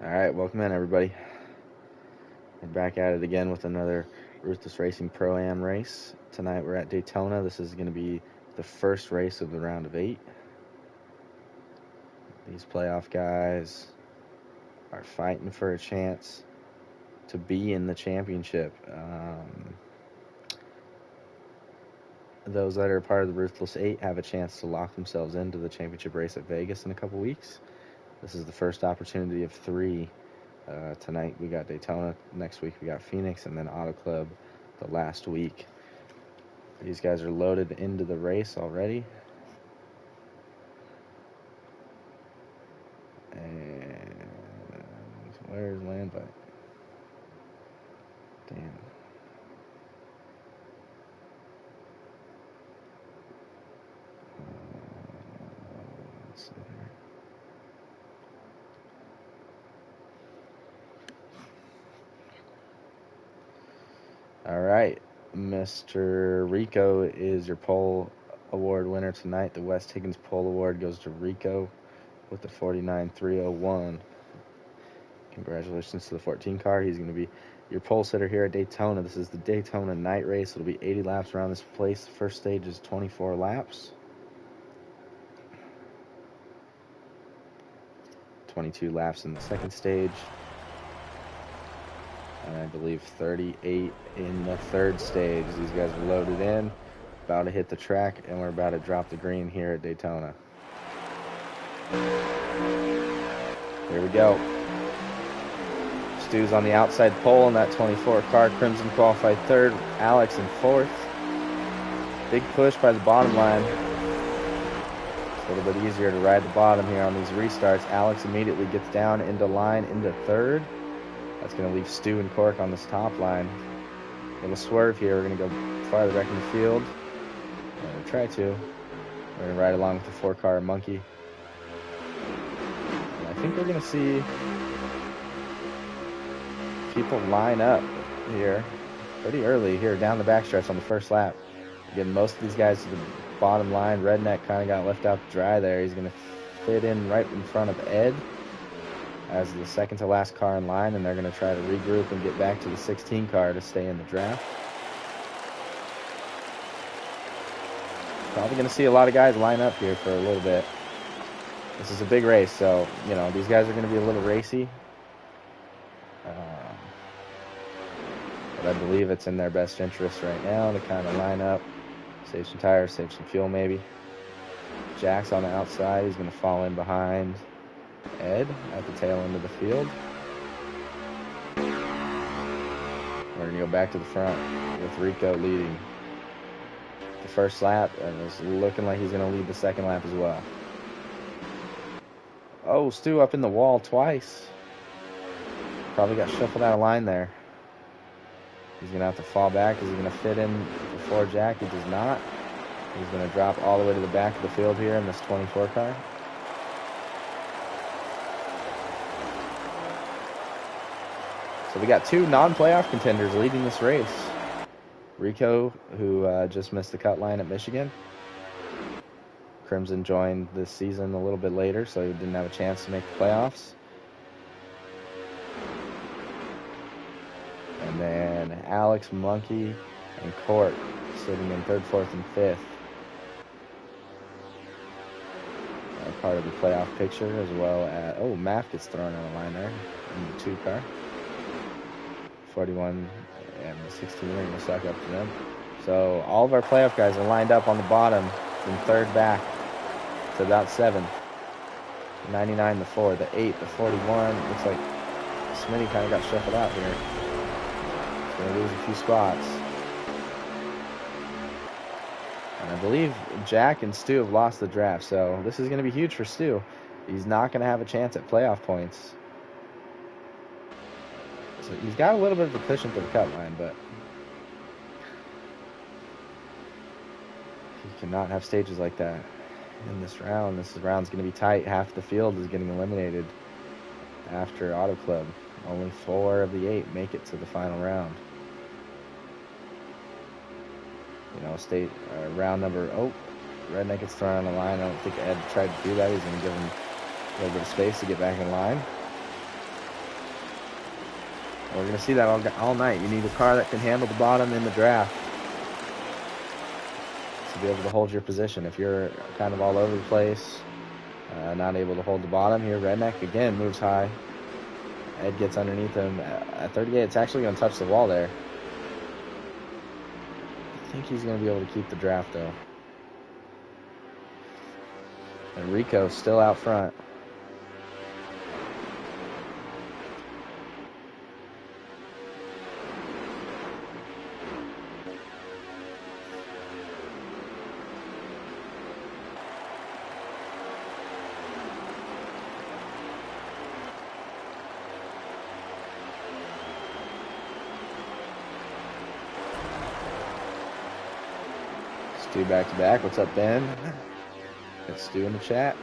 Alright, welcome in everybody. We're back at it again with another Ruthless Racing Pro-Am race. Tonight we're at Daytona. This is going to be the first race of the round of 8. These playoff guys are fighting for a chance to be in the championship. Those that are part of the Ruthless 8 have a chance to lock themselves into the championship race at Vegas in a couple weeks. This is the first opportunity of 3. Tonight we got Daytona, next week we got Phoenix, and then Auto Club the last week. These guys are loaded into the race already. And where's land bite? Damn. Let's see here. All right, Mr. Rico is your pole award winner tonight. The West Higgins pole award goes to Rico with the 49.301. Congratulations to the 14 car. He's going to be your pole sitter here at Daytona. This is the Daytona night race. It'll be 80 laps around this place. The first stage is 24 laps. 22 laps in the second stage. And I believe 38 in the third stage. These guys are loaded in, about to hit the track, and we're about to drop the green here at Daytona. Here we go. Stu's on the outside pole in that 24 car. Crimson qualified third. Alex in fourth. Big push by the bottom line. It's a little bit easier to ride the bottom here on these restarts. Alex immediately gets down into line into third. That's going to leave Stu and Cork on this top line. Little swerve here. We're going to go farther back in the field. We'll try to. We're going to ride along with the 4-car Monkey. And I think we're going to see people line up here pretty early here down the backstretch on the first lap. Getting most of these guys to the bottom line. Redneck kind of got left out to dry there. He's going to fit in right in front of Ed as the second to last car in line, and they're going to try to regroup and get back to the 16 car to stay in the draft. Probably going to see a lot of guys line up here for a little bit. This is a big race, so, these guys are going to be a little racy. But I believe it's in their best interest right now to kind of line up, save some tires, save some fuel maybe. Jack's on the outside. He's going to fall in behind Ed at the tail end of the field. We're going to go back to the front with Rico leading the first lap, and it's looking like he's going to lead the second lap as well. Oh, Stu up in the wall twice. Probably got shuffled out of line there. He's going to have to fall back. Is he going to fit in before Jack? He does not. He's going to drop all the way to the back of the field here in this 24 car. So we got 2 non-playoff contenders leading this race. Rico, who just missed the cut line at Michigan. Crimson joined this season a little bit later, so he didn't have a chance to make the playoffs. And then Alex, Monkey, and Court sitting in 3rd, 4th, and 5th. Part of the playoff picture, as well as... Oh, Matt gets thrown on the line there in the 2 car. 41 and the 16 are going to suck up to them. So all of our playoff guys are lined up on the bottom from 3rd back to about 7th. 99, the 4, the 8, the 41. Looks like Smitty kind of got shuffled out here. He's going to lose a few spots. And I believe Jack and Stu have lost the draft, so this is going to be huge for Stu. He's not going to have a chance at playoff points. So he's got a little bit of a cushion for the cut line, but he cannot have stages like that in this round. This round's going to be tight. Half the field is getting eliminated after Auto Club. Only 4 of the 8 make it to the final round. Round number... Oh, Redneck gets thrown on the line. I don't think Ed tried to do that. He's going to give him a little bit of space to get back in line. We're going to see that all night. You need a car that can handle the bottom in the draft to be able to hold your position. If you're kind of all over the place, not able to hold the bottom here, Redneck again moves high. Ed gets underneath him at 38. It's actually going to touch the wall there. I think he's going to be able to keep the draft, though. And Rico still out front. Stu back to back. What's up, Ben? It's Stu in the chat.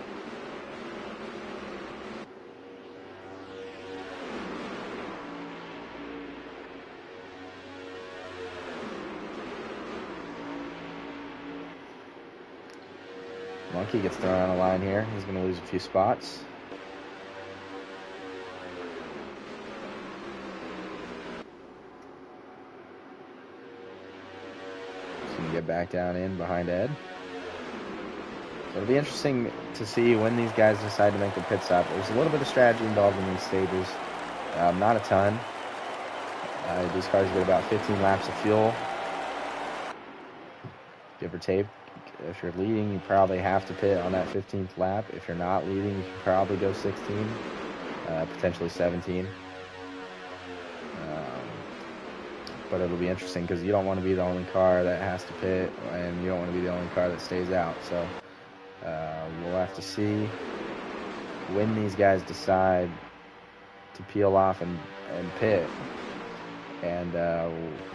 Monkey gets thrown on a line here. He's going to lose a few spots. He's going to get back down in behind Ed. So it'll be interesting to see when these guys decide to make the pit stop. There's a little bit of strategy involved in these stages. Not a ton. These cars get about 15 laps of fuel, give or take. If you're leading, you probably have to pit on that 15th lap. If you're not leading, you can probably go 16, potentially 17. But it'll be interesting because you don't want to be the only car that has to pit, and you don't want to be the only car that stays out. So we'll have to see when these guys decide to peel off and pit, and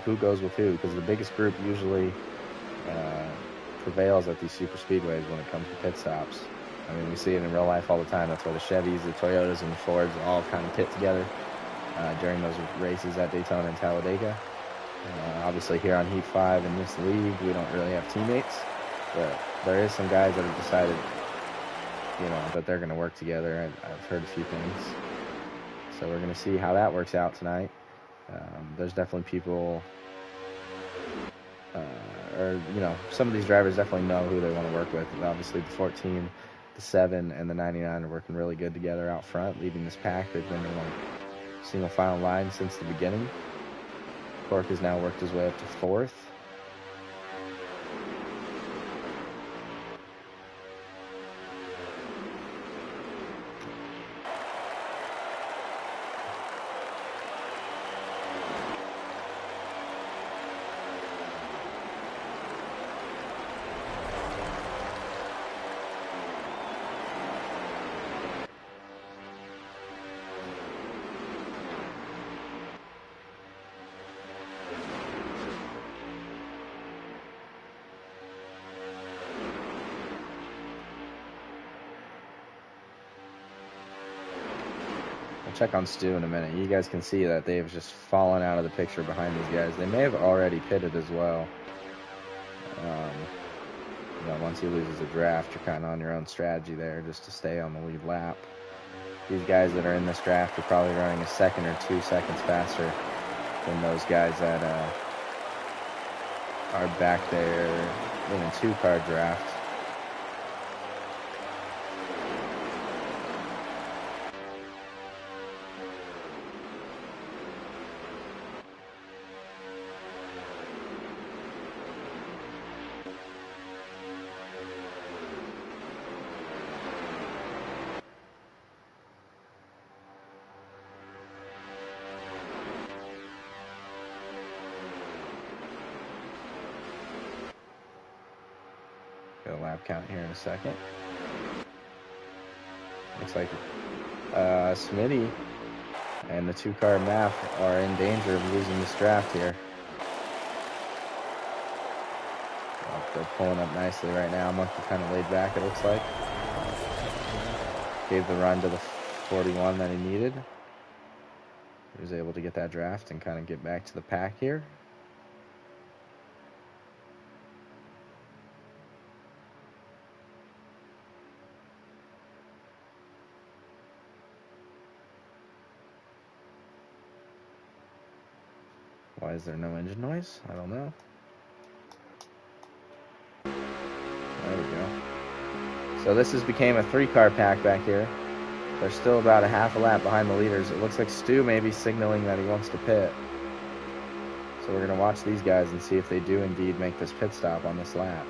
who goes with who, because the biggest group usually prevails at these super speedways when it comes to pit stops. I mean, we see it in real life all the time. That's why the Chevys, the Toyotas, and the Fords all kind of pit together during those races at Daytona and Talladega. Obviously here on Heat 5 in this league, we don't really have teammates, but there is some guys that have decided, that they're going to work together. I've heard a few things. So we're going to see how that works out tonight. There's definitely people, some of these drivers definitely know who they want to work with. Obviously the 14, the 7, and the 99 are working really good together out front, leading this pack. They've been in one single file line since the beginning. Cork has now worked his way up to 4th. Check on Stu in a minute. You guys can see that they've just fallen out of the picture behind these guys. They may have already pitted as well. Once he loses a draft, you're kind of on your own strategy there just to stay on the lead lap. These guys that are in this draft are probably running a second or 2 seconds faster than those guys that are back there in a 2-car draft. Get a lap count here in a second. Looks like Smitty and the 2-car MAF are in danger of losing this draft here. They're pulling up nicely right now. Monkey kind of laid back, it looks like. Gave the run to the 41 that he needed. He was able to get that draft and kind of get back to the pack here. Why is there no engine noise? I don't know. There we go. So this has became a 3-car pack back here. They're still about a half a lap behind the leaders. It looks like Stu may be signaling that he wants to pit. So we're going to watch these guys and see if they do indeed make this pit stop on this lap.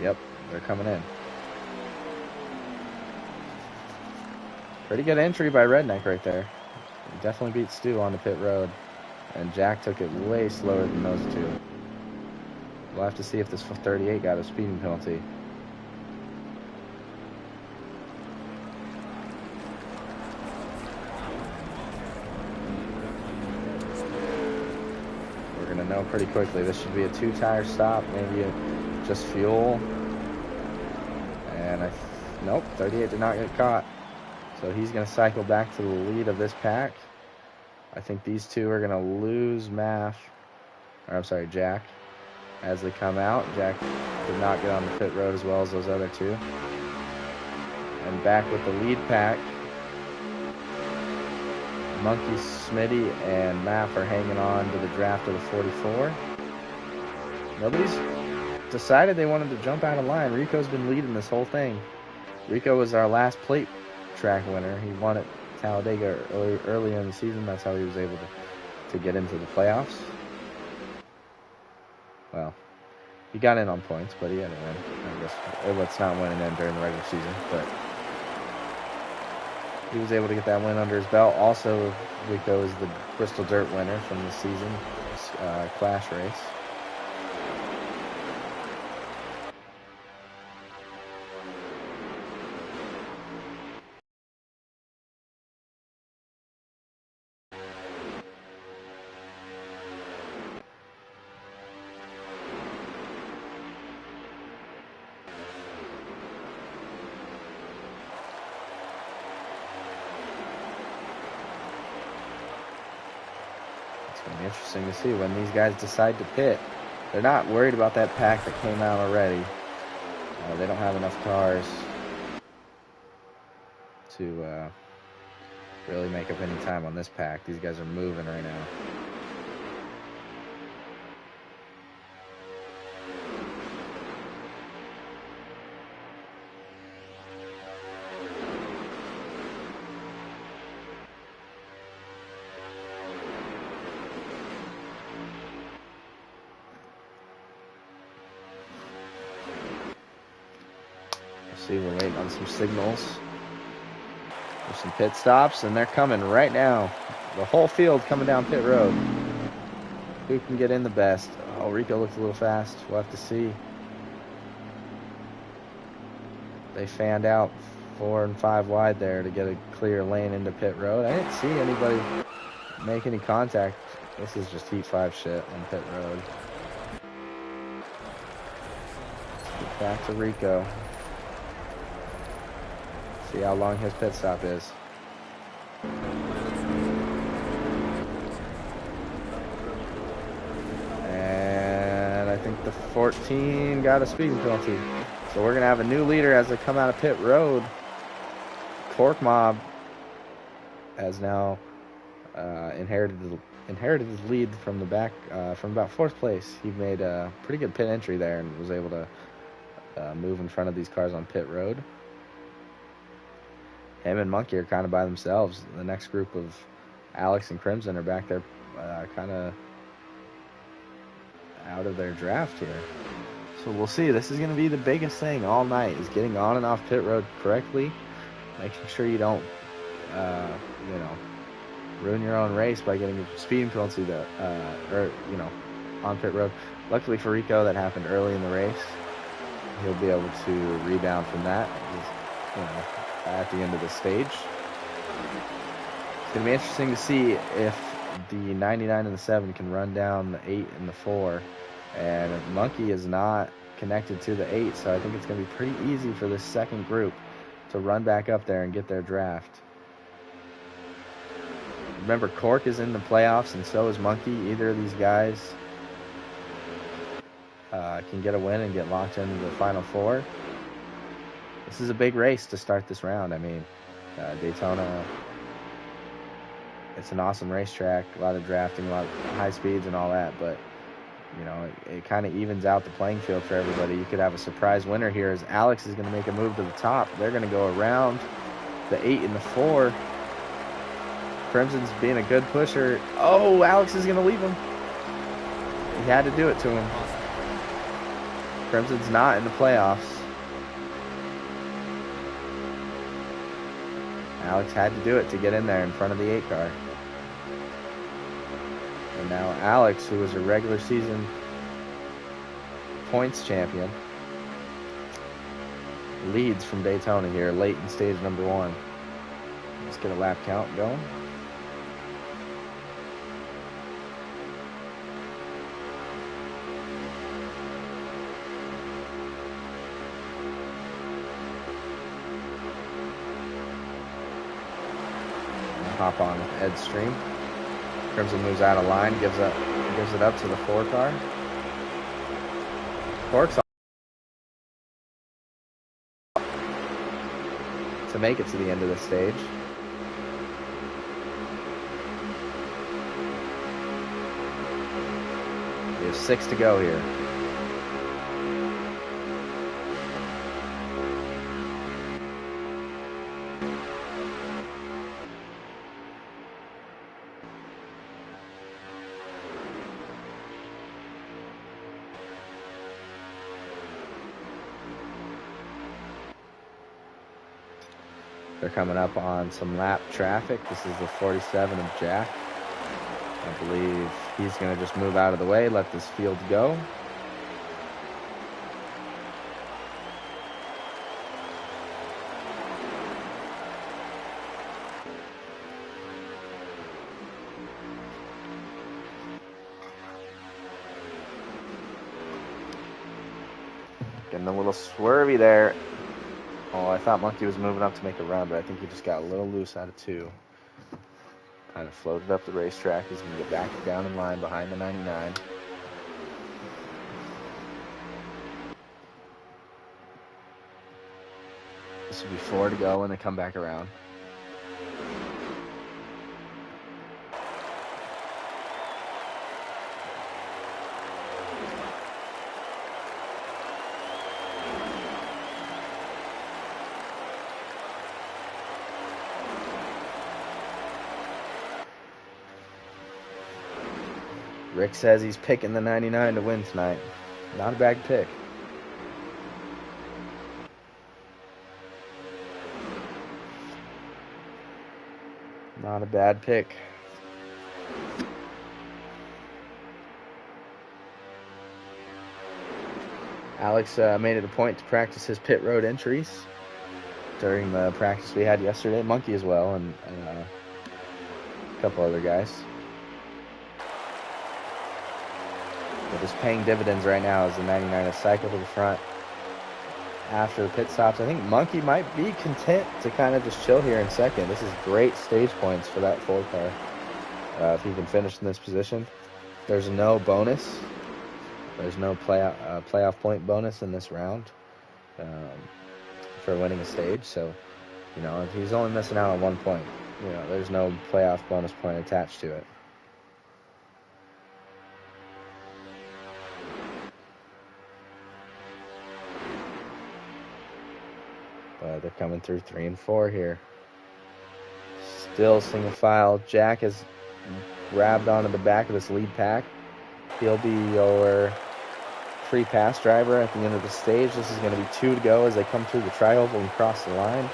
Yep, they're coming in. Pretty good entry by Redneck right there. He definitely beat Stu on the pit road. And Jack took it way slower than those two. We'll have to see if this 38 got a speeding penalty. We're going to know pretty quickly. This should be a 2-tire stop, maybe just fuel. And nope, 38 did not get caught. So he's going to cycle back to the lead of this pack. I think these two are going to lose Jack, as they come out. Jack did not get on the pit road as well as those other two. And back with the lead pack, Monkey, Smitty, and Maff are hanging on to the draft of the 44. Nobody's decided they wanted to jump out of line. Rico's been leading this whole thing. Rico was our last plate track winner. He won at Talladega early in the season. That's how he was able to get into the playoffs. Well, he got in on points, but he had to win. I guess let's not win in during the regular season, but he was able to get that win under his belt. Also, Rico is the Bristol Dirt winner from the season Clash race. It's going to be interesting to see when these guys decide to pit. They're not worried about that pack that came out already. They don't have enough cars to really make up any time on this pack. These guys are moving right now. See, we're waiting on some signals. There's some pit stops, and they're coming right now. The whole field coming down pit road. Who can get in the best? Oh, Rico looked a little fast. We'll have to see. They fanned out 4 and 5 wide there to get a clear lane into pit road. I didn't see anybody make any contact. This is just Heat 5 shit on pit road. Let's get back to Rico. See how long his pit stop is. And I think the 14 got a speeding penalty. So we're going to have a new leader as they come out of pit road. Cork Mob has now inherited the lead from the back, from about 4th place. He made a pretty good pit entry there and was able to move in front of these cars on pit road. Him and Monkey are kind of by themselves. The next group of Alex and Crimson are back there kind of out of their draft here. So we'll see. This is going to be the biggest thing all night, is getting on and off pit road correctly, making sure you don't, ruin your own race by getting a speeding penalty on pit road. Luckily for Rico, that happened early in the race. He'll be able to rebound from that, at the end of the stage. It's going to be interesting to see if the 99 and the 7 can run down the 8 and the 4. And Monkey is not connected to the 8, so I think it's going to be pretty easy for this second group to run back up there and get their draft. Remember, Cork is in the playoffs, and so is Monkey. Either of these guys can get a win and get locked into the Final Four. This is a big race to start this round. I mean, Daytona, it's an awesome racetrack, a lot of drafting, a lot of high speeds and all that, but you know, it kind of evens out the playing field for everybody. You could have a surprise winner here as Alex is going to make a move to the top. They're going to go around the 8 and the 4. Crimson's being a good pusher. Oh, Alex is going to leave him. He had to do it to him. Crimson's not in the playoffs. Alex had to do it to get in there in front of the 8 car. And now Alex, who was a regular season points champion, leads from Daytona here late in stage number 1. Let's get a lap count going. Hop on Ed's stream. Crimson moves out of line, gives it up to the 4 car. Corks to make it to the end of the stage. We have 6 to go here. They're coming up on some lap traffic. This is the 47 of Jack. I believe he's going to just move out of the way, let this field go. Getting a little swervy there. Oh, I thought Monkey was moving up to make a run, but I think he just got a little loose out of 2. Kind of floated up the racetrack. He's going to get back down in line behind the 99. This will be 4 to go when they come back around. Rick says he's picking the 99 to win tonight. Not a bad pick. Not a bad pick. Alex made it a point to practice his pit road entries during the practice we had yesterday. Monkey as well, and a couple other guys. But just paying dividends right now as the 99 has cycled to the front after the pit stops. I think Monkey might be content to kind of just chill here in second. This is great stage points for that 4 car. If he can finish in this position. There's no bonus. There's no playoff point bonus in this round for winning a stage. So, you know, if he's only missing out on 1 point, you know, there's no playoff bonus point attached to it. But they're coming through 3 and 4 here. Still single file. Jack has grabbed onto the back of this lead pack. He'll be your free pass driver at the end of the stage. This is going to be 2 to go as they come through the tri-oval and cross the line.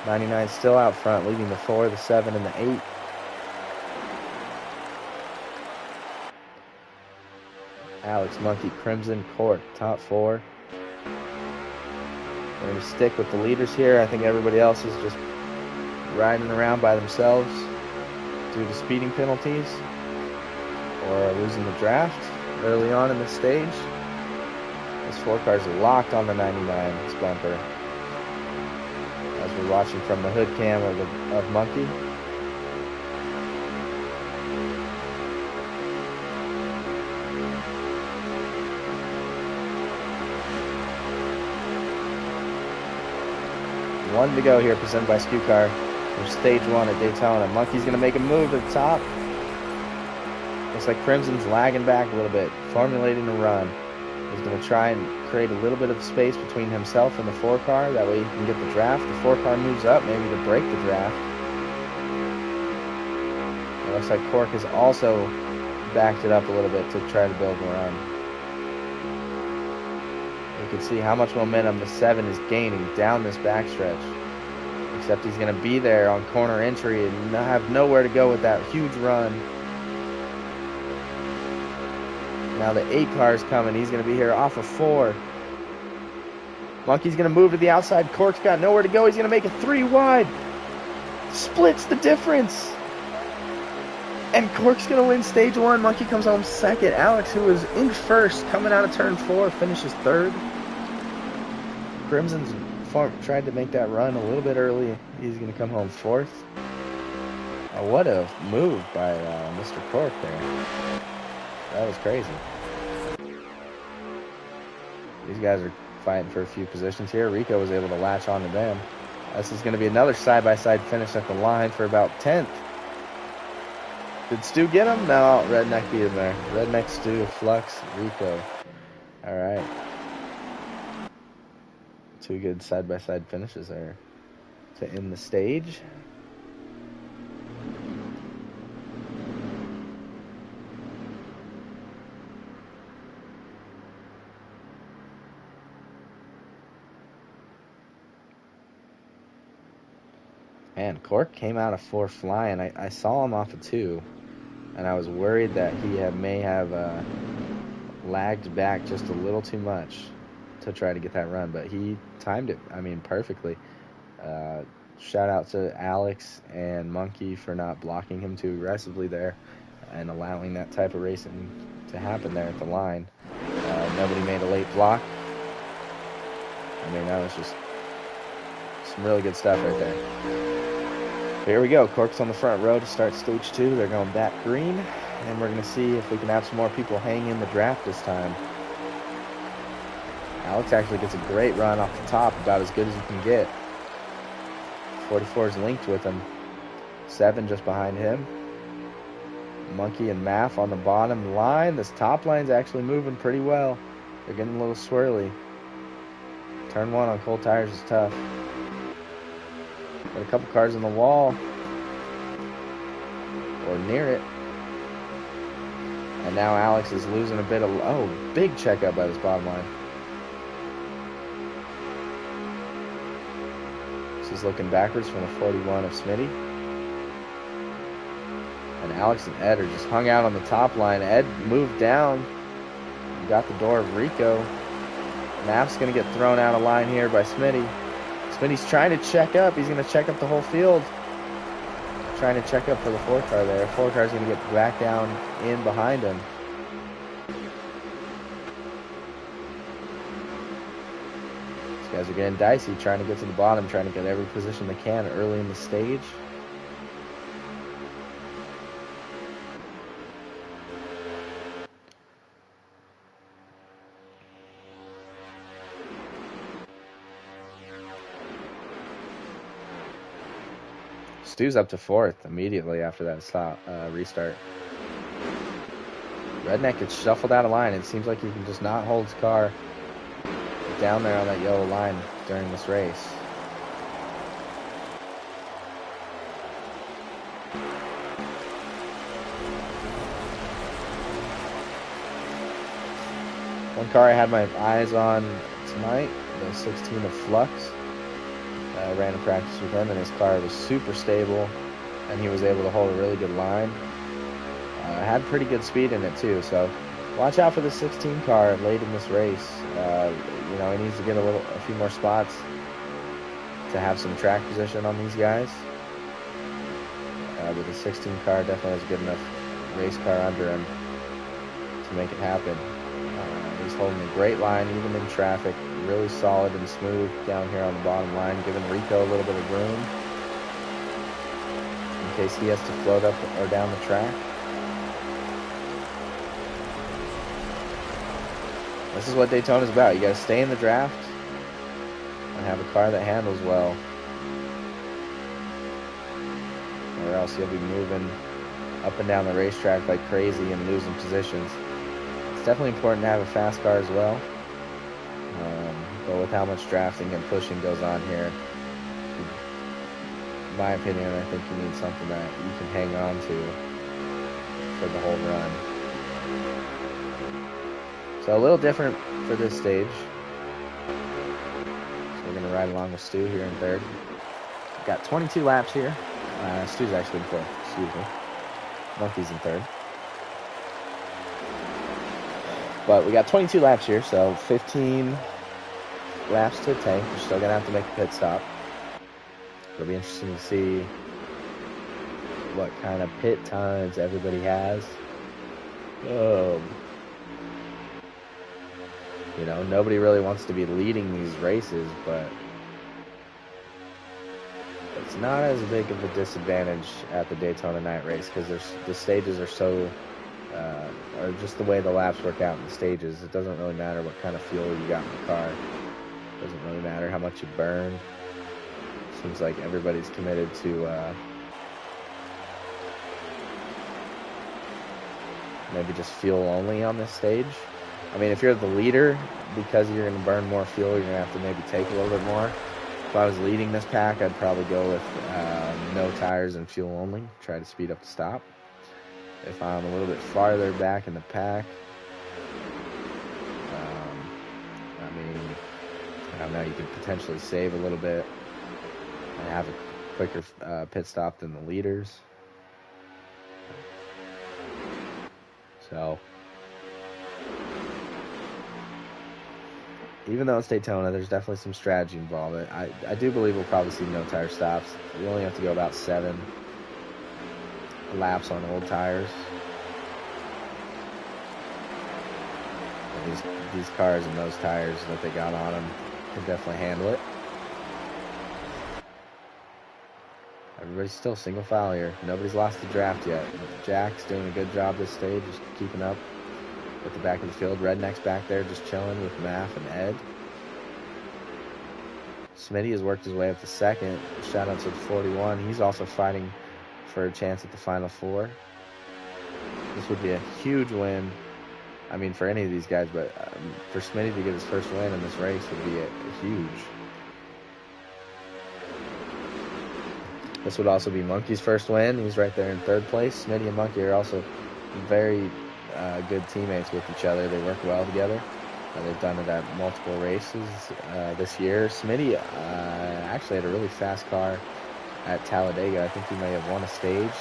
99 still out front, leading the 4, the 7, and the 8. Alex, Monkey, Crimson, Court, top 4. We're going to stick with the leaders here. I think everybody else is just riding around by themselves due to speeding penalties or losing the draft early on in the stage. This 4 car's locked on the 99, this bumper. As we're watching from the hood cam of Monkey. One to go here, presented by SKU Car for stage 1 at Daytona. Monkey's going to make a move to the top. Looks like Crimson's lagging back a little bit, formulating a run. He's going to try and create a little bit of space between himself and the 4 car. That way he can get the draft. The 4 car moves up, maybe to break the draft. It looks like Cork has also backed it up a little bit to try to build a run. You can see how much momentum the 7 is gaining down this backstretch. Except he's going to be there on corner entry and have nowhere to go with that huge run. Now the 8 car is coming. He's going to be here off of 4. Monkey's going to move to the outside. Cork's got nowhere to go. He's going to make it 3 wide. Splits the difference. And Cork's going to win stage 1. Monkey comes home second. Alex, who was in first, coming out of turn 4, finishes third. Crimson's tried to make that run a little bit early. He's going to come home fourth. What a move by Mr. Cork there. That was crazy. These guys are fighting for a few positions here. Rico was able to latch onto them. This is going to be another side-by-side finish at the line for about 10th. Did Stu get him? No, Redneck beat him there. Redneck, Stu, Flux, Rico. All right. 2 good side-by-side finishes there to end the stage. And Cork came out of 4 flying. I saw him off of 2, and I was worried that he may have lagged back just a little too much to try to get that run, but he timed it, perfectly. Shout out to Alex and Monkey for not blocking him too aggressively there and allowing that type of racing to happen there at the line. Nobody made a late block. That was just some really good stuff right there. Here we go. Cork's on the front row to start stage 2. They're going back green, and we're going to see if we can have some more people hang in the draft this time. Alex actually gets a great run off the top, about as good as you can get. 44 is linked with him. 7 just behind him. Monkey and Maff on the bottom line. This top line's actually moving pretty well. They're getting a little swirly. Turn 1 on cold tires is tough. Got a couple cars in the wall. Or near it. And now Alex is losing a bit of... Oh, big checkup by this bottom line. This is looking backwards from the 41 of Smitty. And Alex and Ed are just hung out on the top line. Ed moved down. Got the door of Rico. Maff's going to get thrown out of line here by Smitty. Smitty's trying to check up. He's going to check up the whole field. Trying to check up for the 4 car there. 4 car's going to get back down in behind him. These guys are getting dicey, trying to get to the bottom, trying to get every position they can early in the stage. Stu's up to 4th immediately after that restart. Redneck gets shuffled out of line. It seems like he can just not hold his car down there on that yellow line during this race. One car I had my eyes on tonight, the 16 of Flux. I ran a practice with him, and his car was super stable, and he was able to hold a really good line. Had pretty good speed in it too, so watch out for the 16 car late in this race. He needs to get a few more spots to have some track position on these guys. But the 16 car definitely has a good enough race car under him to make it happen. He's holding a great line even in traffic. Really solid and smooth down here on the bottom line, giving Rico a little bit of room in case he has to float up or down the track. This is what Daytona's about. You got to stay in the draft and have a car that handles well else you'll be moving up and down the racetrack like crazy and losing positions. It's definitely important to have a fast car as well. But with how much drafting and pushing goes on here, in my opinion, I think you need something that you can hang on to for the whole run. So a little different for this stage. So we're going to ride along with Stu here in third. We've got 22 laps here. Stu's actually in fourth, excuse me. Monkey's in third. But we got 22 laps here, so 15 laps to tank. We're still going to have to make a pit stop. It'll be interesting to see what kind of pit times everybody has. You know, nobody really wants to be leading these races, but it's not as big of a disadvantage at the Daytona night race because the stages are so, or just the way the laps work out in the stages. It doesn't really matter what kind of fuel you got in the car. It doesn't really matter how much you burn. Seems like everybody's committed to maybe just fuel only on this stage. I mean, if you're the leader, because you're going to burn more fuel, you're going to have to maybe take a little bit more. If I was leading this pack, I'd probably go with no tires and fuel only, try to speed up the stop. If I'm a little bit farther back in the pack, I mean, I don't know, you could potentially save a little bit and have a quicker pit stop than the leaders. So, even though it's Daytona, there's definitely some strategy involved. I do believe we'll probably see no tire stops. We only have to go about 7 laps on old tires. And these cars and those tires that they got on them can definitely handle it. Everybody's still single file here. Nobody's lost the draft yet. Jack's doing a good job this stage, just keeping up with the back of the field. Redneck's back there just chilling with Maff and Ed. Smitty has worked his way up to second. Shout out to the 41. He's also fighting for a chance at the Final Four. This would be a huge win. I mean, for any of these guys, but for Smitty to get his first win in this race would be a huge. This would also be Monkey's first win. He's right there in third place. Smitty and Monkey are also very good teammates with each other. They work well together. They've done it at multiple races this year. Smitty actually had a really fast car at Talladega. I think he may have won a stage.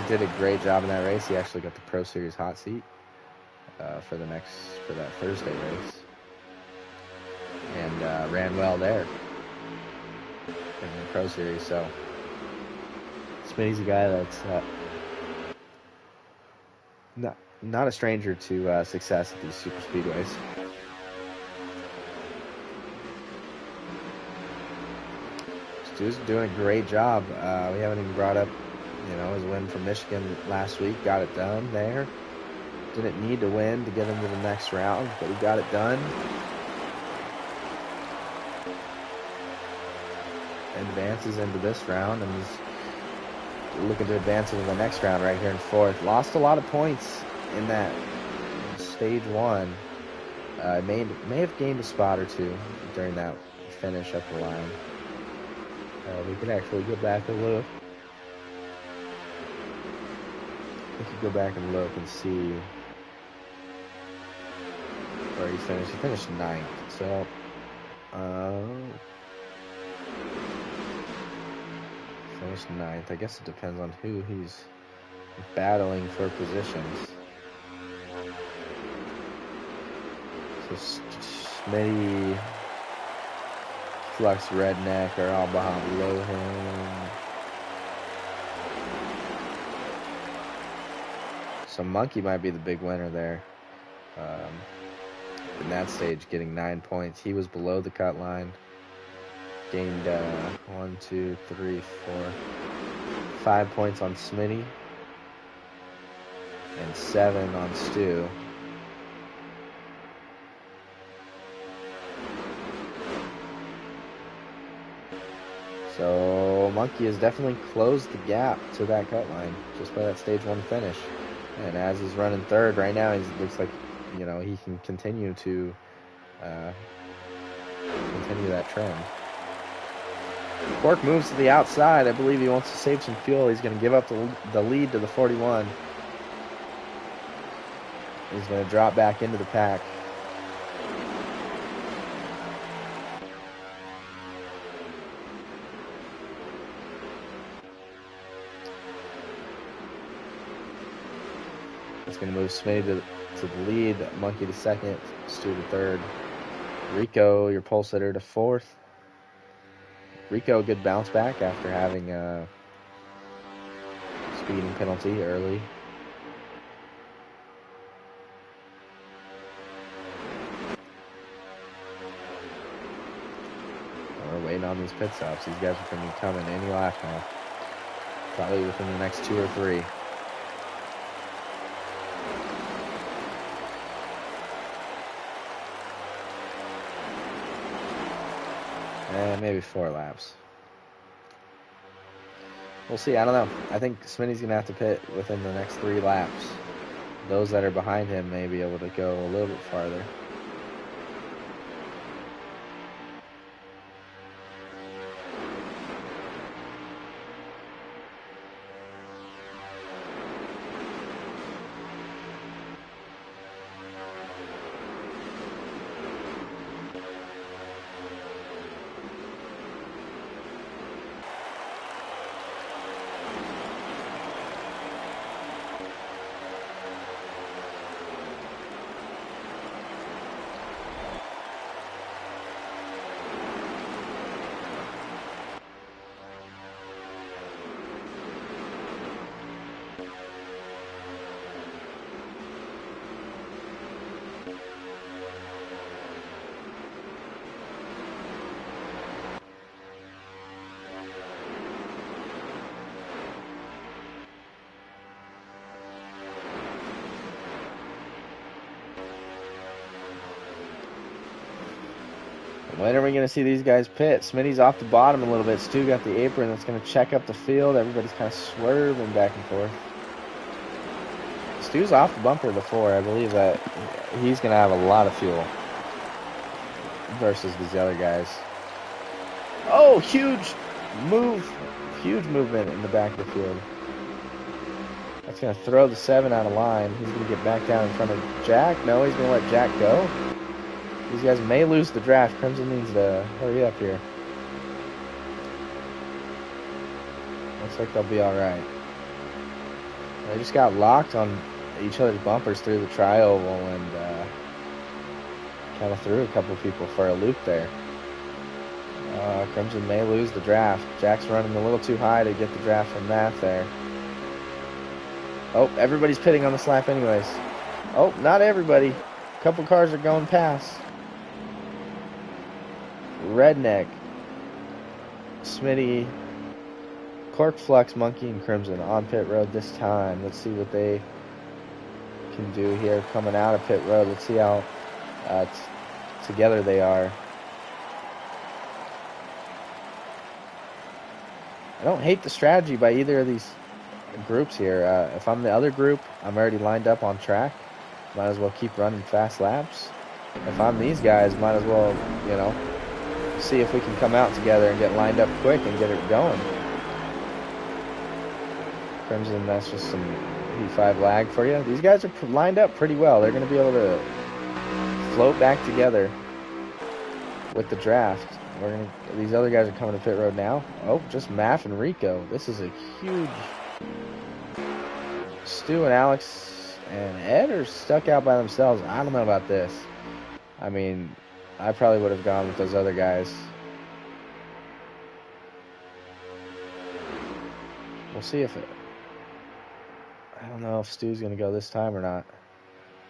He did a great job in that race. He actually got the Pro Series hot seat for that Thursday race, and ran well there in the Pro Series. So Smitty's a guy that's not a stranger to success at these super speedways. Stu's doing a great job. We haven't even brought up, his win from Michigan last week. Got it done there. Didn't need to win to get into the next round, but he got it done. Advances into this round and is looking to advance into the next round right here in fourth. Lost a lot of points in that stage one. May have gained a spot or two during that finish up the line. We could actually go back and look. We could go back and look and see where he finished. He finished 9th. So, finished 9th. I guess it depends on who he's battling for positions. So Smitty, Flux, Redneck are all below him. So Monkey might be the big winner there. In that stage, getting 9 points. He was below the cut line. Gained 1, 2, 3, 4, 5 points on Smitty. And 7 on Stu. So Monkey has definitely closed the gap to that cut line just by that stage 1 finish. And as he's running third right now, he looks like, you know, he can continue to continue that trend. Cork moves to the outside. I believe he wants to save some fuel. He's going to give up the lead to the 41. He's going to drop back into the pack. It's going to move Smitty to the lead, Monkey to second, Stu to third. Rico, your pole sitter, to fourth. Rico, a good bounce back after having a speeding penalty early. We're waiting on these pit stops. These guys are going to be coming any lap now. Probably within the next 2 or 3. And maybe 4 laps. We'll see. I don't know. I think Smitty's going to have to pit within the next 3 laps. Those that are behind him may be able to go a little bit farther. When are we going to see these guys pit? Smitty's off the bottom a little bit. Stu got the apron that's going to check up the field. Everybody's kind of swerving back and forth. Stu's off the bumper before. I believe that he's going to have a lot of fuel versus these other guys. Oh, huge move. Huge movement in the back of the field. That's going to throw the 7 out of line. He's going to get back down in front of Jack. No, he's going to let Jack go. These guys may lose the draft. Crimson needs to hurry up here. Looks like they'll be alright. They just got locked on each other's bumpers through the tri-oval and kind of threw a couple people for a loop there. Crimson may lose the draft. Jack's running a little too high to get the draft from Matt there. Oh, everybody's pitting on this lap anyways. Oh, not everybody. A couple cars are going past. Redneck, Smitty, Cork, Flux, Monkey, and Crimson on pit road this time. Let's see what they can do here coming out of pit road. Let's see how together they are. I don't hate the strategy by either of these groups here. If I'm the other group, I'm already lined up on track. Might as well keep running fast laps. If I'm these guys, might as well, you know, see if we can come out together and get lined up quick and get it going. Crimson, that's just some P5 lag for you. These guys are lined up pretty well. They're going to be able to float back together with the draft. These other guys are coming to pit road now. Oh, just Maff and Rico. This is a huge... Stu and Alex and Ed are stuck out by themselves. I don't know about this. I mean, I probably would have gone with those other guys. We'll see if it... I don't know if Stu's going to go this time or not.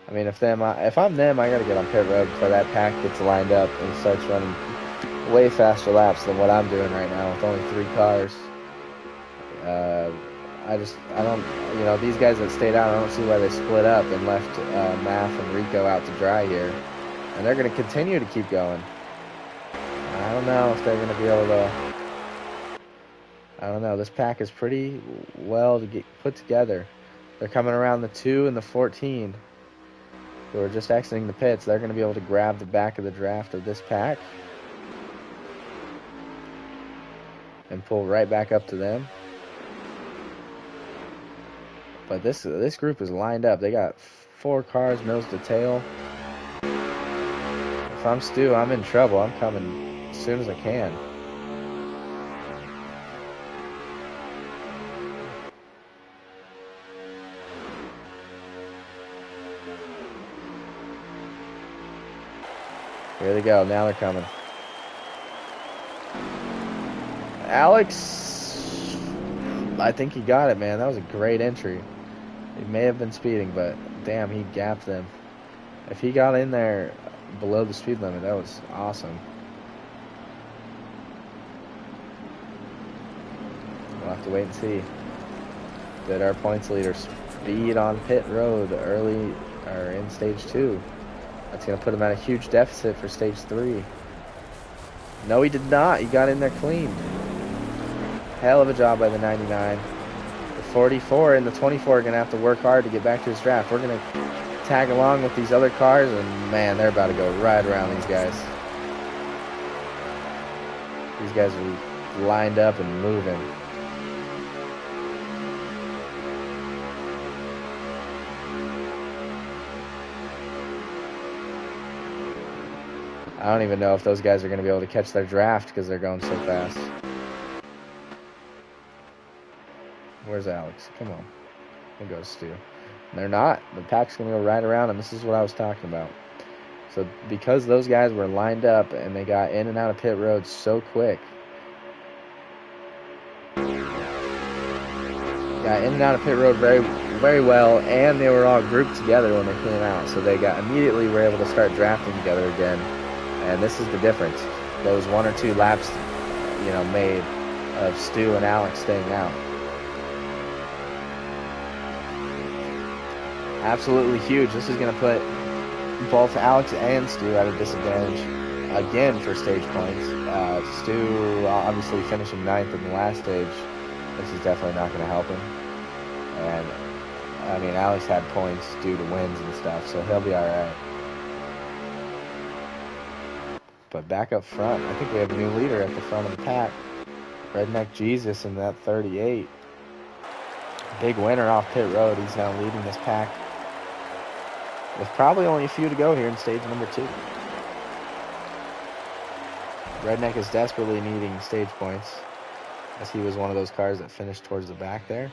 I mean, if I'm them, I got to get on pit road before that pack gets lined up and starts running way faster laps than what I'm doing right now with only 3 cars. I don't, you know, these guys that stayed out, I don't see why they split up and left Maff and Rico out to dry here. And they're going to continue to keep going. I don't know if they're going to be able to... I don't know. This pack is pretty well to get put together. They're coming around the 2 and the 14. Who are just exiting the pits. They're going to be able to grab the back of the draft of this pack and pull right back up to them. But this group is lined up. They got 4 cars nose to tail. If I'm Stu, I'm in trouble. I'm coming as soon as I can. Here they go. Now they're coming. Alex, I think he got it, man. That was a great entry. He may have been speeding, but damn, he gapped them. If he got in there below the speed limit, that was awesome. We'll have to wait and see. Did our points leader speed on pit road early or in stage 2? That's going to put him at a huge deficit for stage 3. No, he did not. He got in there clean. Hell of a job by the 99. The 44 and the 24 are going to have to work hard to get back to his draft. We're going to tag along with these other cars, and man, they're about to go right around these guys. These guys are lined up and moving. I don't even know if those guys are going to be able to catch their draft because they're going so fast. Where's Alex? Come on. We'll go Stu. They're not. The pack's going to go right around, and this is what I was talking about. So because those guys were lined up and they got in and out of pit road so quick. Got in and out of pit road very, very well, and they were all grouped together when they came out. So they got immediately were able to start drafting together again. And this is the difference. Those 1 or 2 laps, made of Stu and Alex staying out. Absolutely huge. This is going to put both Alex and Stu at a disadvantage again for stage points. Stu obviously finishing 9th in the last stage. This is definitely not going to help him. And, I mean, Alex had points due to wins and stuff, so he'll be all right. But back up front, I think we have a new leader at the front of the pack. Redneck Jesus in that 38. Big winner off pit road. He's now leading this pack. With probably only a few to go here in stage number 2. Redneck is desperately needing stage points, as he was one of those cars that finished towards the back there.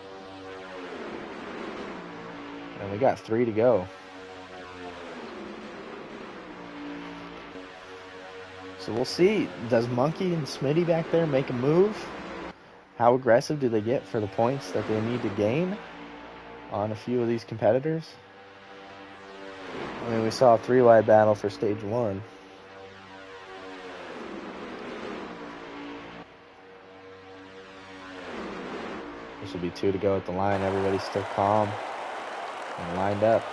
And we got 3 to go. So we'll see. Does Monkey and Smitty back there make a move? How aggressive do they get for the points that they need to gain on a few of these competitors? I mean, we saw a 3-wide battle for stage 1. This will be 2 to go at the line. Everybody's still calm and lined up.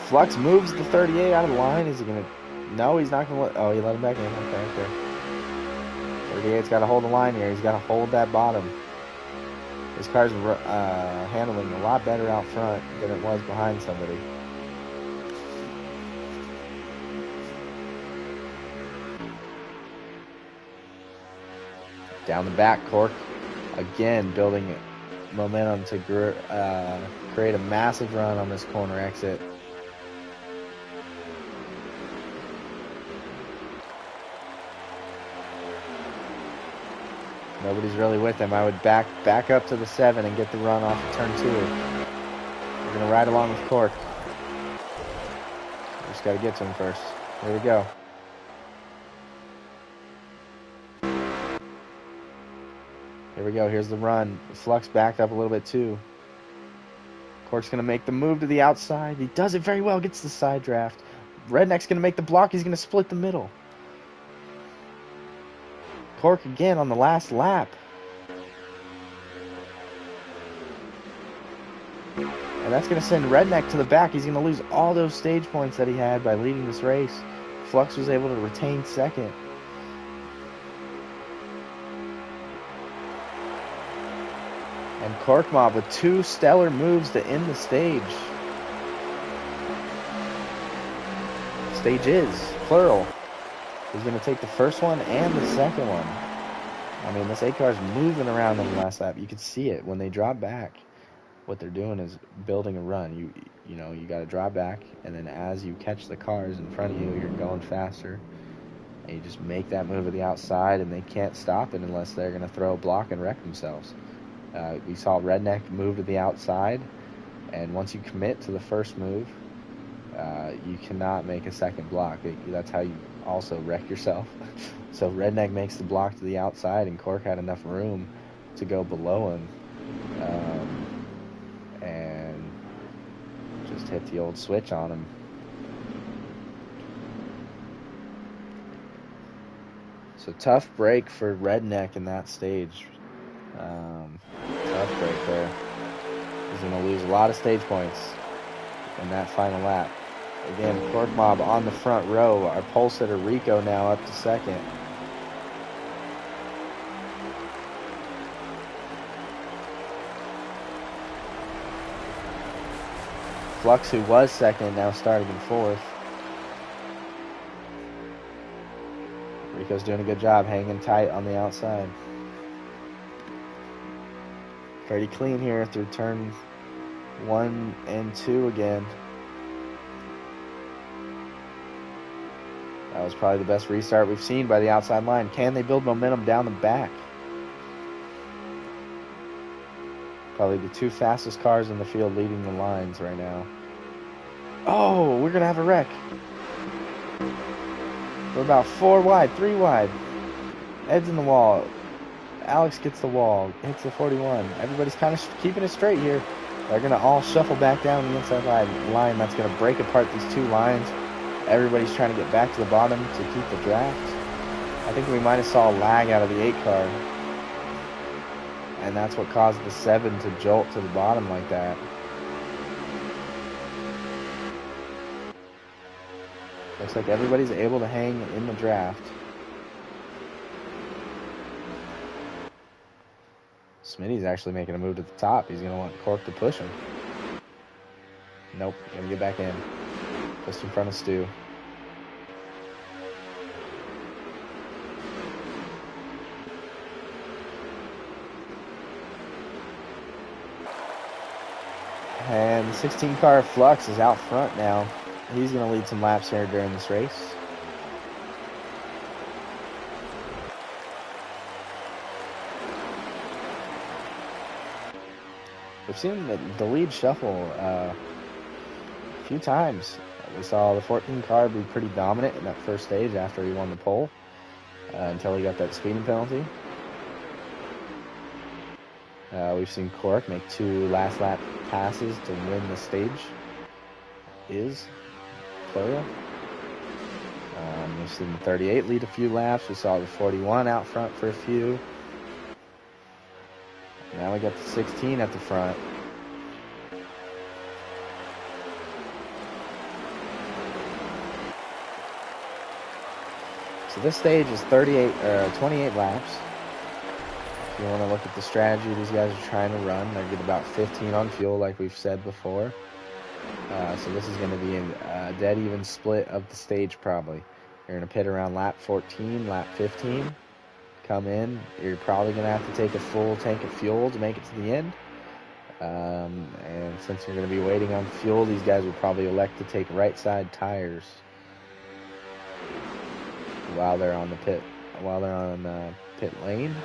Flux moves the 38 out of the line. Is he going to... No, he's not going to let... Oh, he let him back in. Okay. 38's got to hold the line here. He's got to hold that bottom. His car's handling a lot better out front than it was behind somebody. Down the back, Cork again building momentum to create a massive run on this corner exit. Nobody's really with him. I would back up to the 7 and get the run off of turn 2. We're going to ride along with Cork. We just got to get to him first. Here we go. Here we go. Here's the run. Flux backed up a little bit too. Cork's going to make the move to the outside. He does it very well. Gets the side draft. Redneck's going to make the block. He's going to split the middle. Cork again on the last lap. And that's going to send Redneck to the back. He's going to lose all those stage points that he had by leading this race. Flux was able to retain second. And Cork Mob with 2 stellar moves to end the stage. Stages, plural. He's going to take the first one and the second one. I mean, this 8 car's moving around in the last lap. You could see it when they drop back. What they're doing is building a run. You know, you got to drop back, and then as you catch the cars in front of you, you're going faster. And you just make that move to the outside, and they can't stop it unless they're going to throw a block and wreck themselves. We saw Redneck move to the outside, and once you commit to the first move, you cannot make a second block. That's how you also wreck yourself. So Redneck makes the block to the outside, and Cork had enough room to go below him. And just hit the old switch on him. So tough break for Redneck in that stage. Tough break there. He's going to lose a lot of stage points in that final lap. Again, Cork Mob on the front row. Our pole sitter Rico now up to second. Flux, who was second, now starting in fourth. Rico's doing a good job hanging tight on the outside. Pretty clean here through turn 1 and 2 again. That was probably the best restart we've seen by the outside line. Can they build momentum down the back? Probably the 2 fastest cars in the field leading the lines right now. Oh, we're going to have a wreck. We're about 4 wide, 3 wide. Ed's in the wall. Alex gets the wall, hits the 41. Everybody's kind of keeping it straight here. They're going to all shuffle back down the inside line. That's going to break apart these 2 lines. Everybody's trying to get back to the bottom to keep the draft. I think we might have saw a lag out of the 8 car. And that's what caused the 7 to jolt to the bottom like that. Looks like everybody's able to hang in the draft. Smitty's actually making a move to the top. He's going to want Cork to push him. Nope, going to get back in. Just in front of Stu. And the 16 car Flux is out front now. He's going to lead some laps here during this race. We've seen the lead shuffle a few times. We saw the 14 car be pretty dominant in that first stage after he won the pole until he got that speeding penalty. We've seen Cork make 2 last lap passes to win the stage. Plural. We've seen the 38 lead a few laps. We saw the 41 out front for a few. Now we got the 16 at the front. So this stage is 28 laps. If you want to look at the strategy these guys are trying to run, they get about 15 on fuel like we've said before. So this is going to be a dead even split of the stage probably. You're going to pit around lap 14, lap 15. Come in. You're probably going to have to take a full tank of fuel to make it to the end. And since you're going to be waiting on fuel, these guys will probably elect to take right side tires while they're on the pit lane.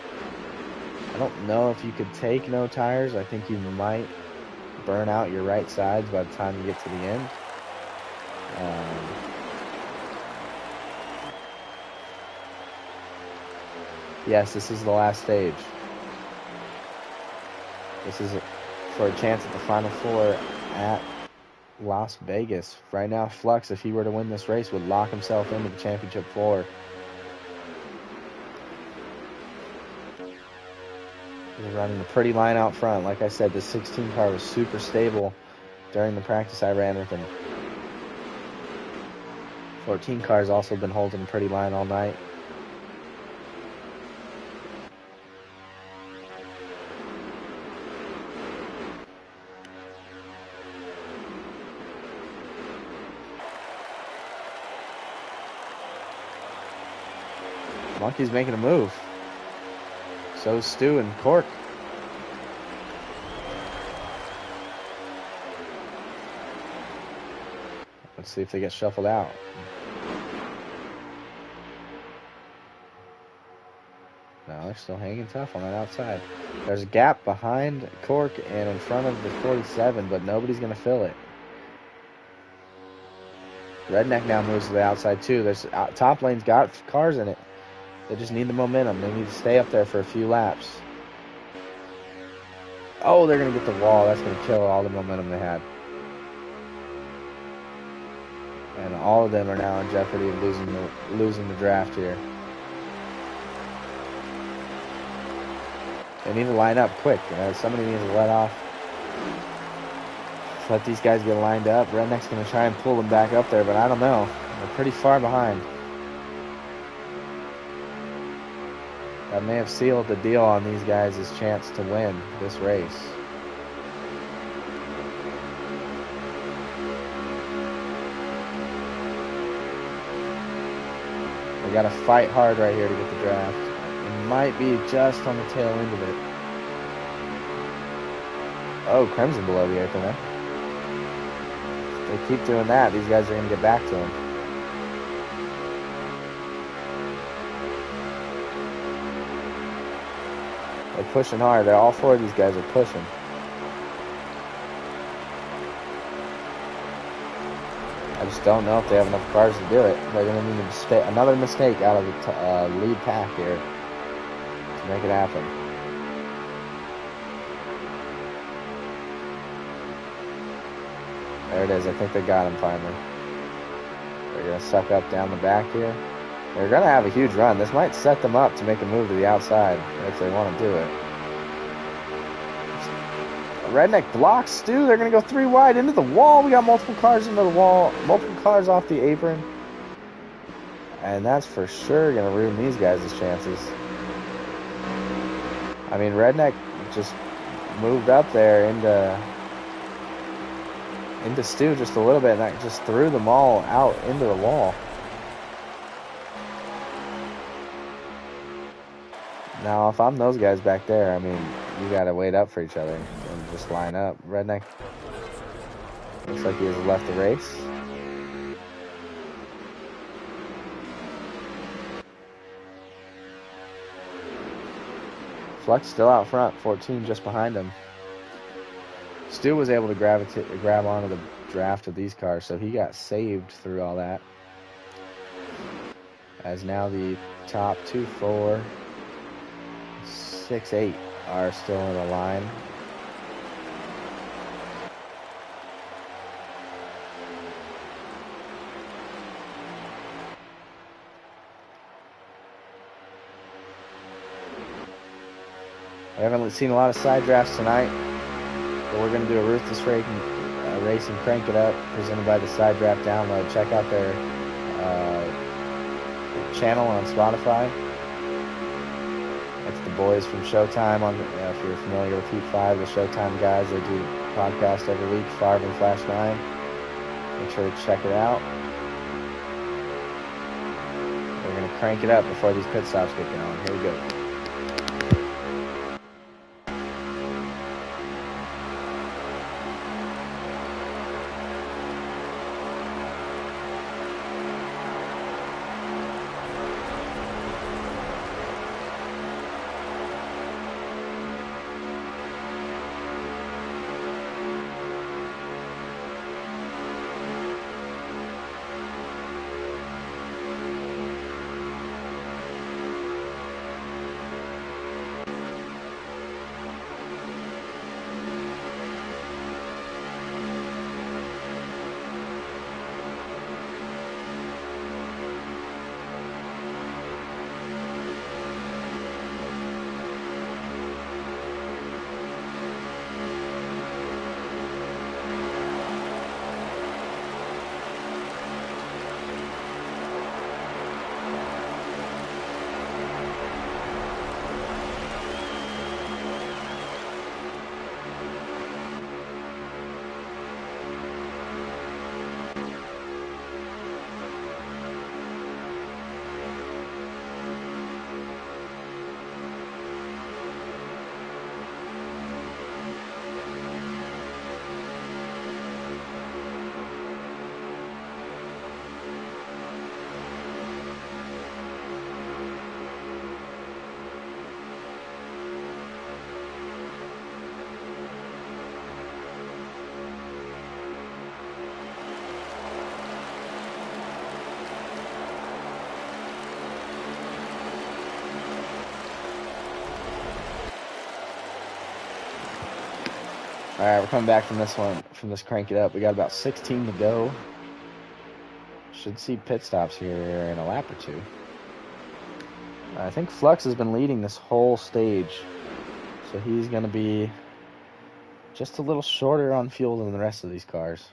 I don't know if you could take no tires. I think you might burn out your right sides by the time you get to the end. Yes, this is the last stage. This is for a chance at the Final Four at Las Vegas. Right now, Flux, if he were to win this race, would lock himself into the championship floor. He's running a pretty line out front. Like I said, the 16 car was super stable during the practice I ran with him. 14 car's also been holding a pretty line all night. Monkey's making a move. So is Stu and Cork. Let's see if they get shuffled out. No, they're still hanging tough on that outside. There's a gap behind Cork and in front of the 47, but nobody's going to fill it. Redneck now moves to the outside too. There's top lane's got cars in it. They just need the momentum. They need to stay up there for a few laps. Oh, they're going to get the wall. That's going to kill all the momentum they had. And all of them are now in jeopardy of losing the draft here. They need to line up quick. Somebody needs to let off. Just let these guys get lined up. Redneck's going to try and pull them back up there, but I don't know. They're pretty far behind. That may have sealed the deal on these guys' chance to win this race. They got to fight hard right here to get the draft. It might be just on the tail end of it. Oh, Crimson below the apron there. If they keep doing that, these guys are going to get back to him. They're pushing hard. All four of these guys are pushing. I just don't know if they have enough cars to do it. They're going to need another mistake out of the lead pack here to make it happen. There it is. I think they got him finally. They're going to suck up down the back here. They're going to have a huge run. This might set them up to make a move to the outside if they want to do it. Redneck blocks Stu. They're going to go 3 wide into the wall. We got multiple cars into the wall. Multiple cars off the apron. And that's for sure going to ruin these guys' chances. I mean, Redneck just moved up there into Stu just a little bit, and that just threw them all out into the wall. Now, if I'm those guys back there, I mean, you got to wait up for each other and just line up. Redneck looks like he has left the race. Flex still out front, 14 just behind him. Stu was able to grab onto the draft of these cars, so he got saved through all that. As now the top 2, 4, 6, 8 are still in the line. We haven't seen a lot of side drafts tonight, but we're going to do a Ruthless race and crank it up, presented by the Side Draft Download. Check out their channel on Spotify. It's the boys from Showtime. If you're familiar with Heat 5, the Showtime guys, they do a podcast every week, Favre and Flash 9. Make sure to check it out. We're going to crank it up before these pit stops get going. Here we go. All right, we're coming back from this one, from this crank it up. We got about 16 to go. Should see pit stops here in a lap or two. I think Flux has been leading this whole stage, so he's going to be just a little shorter on fuel than the rest of these cars.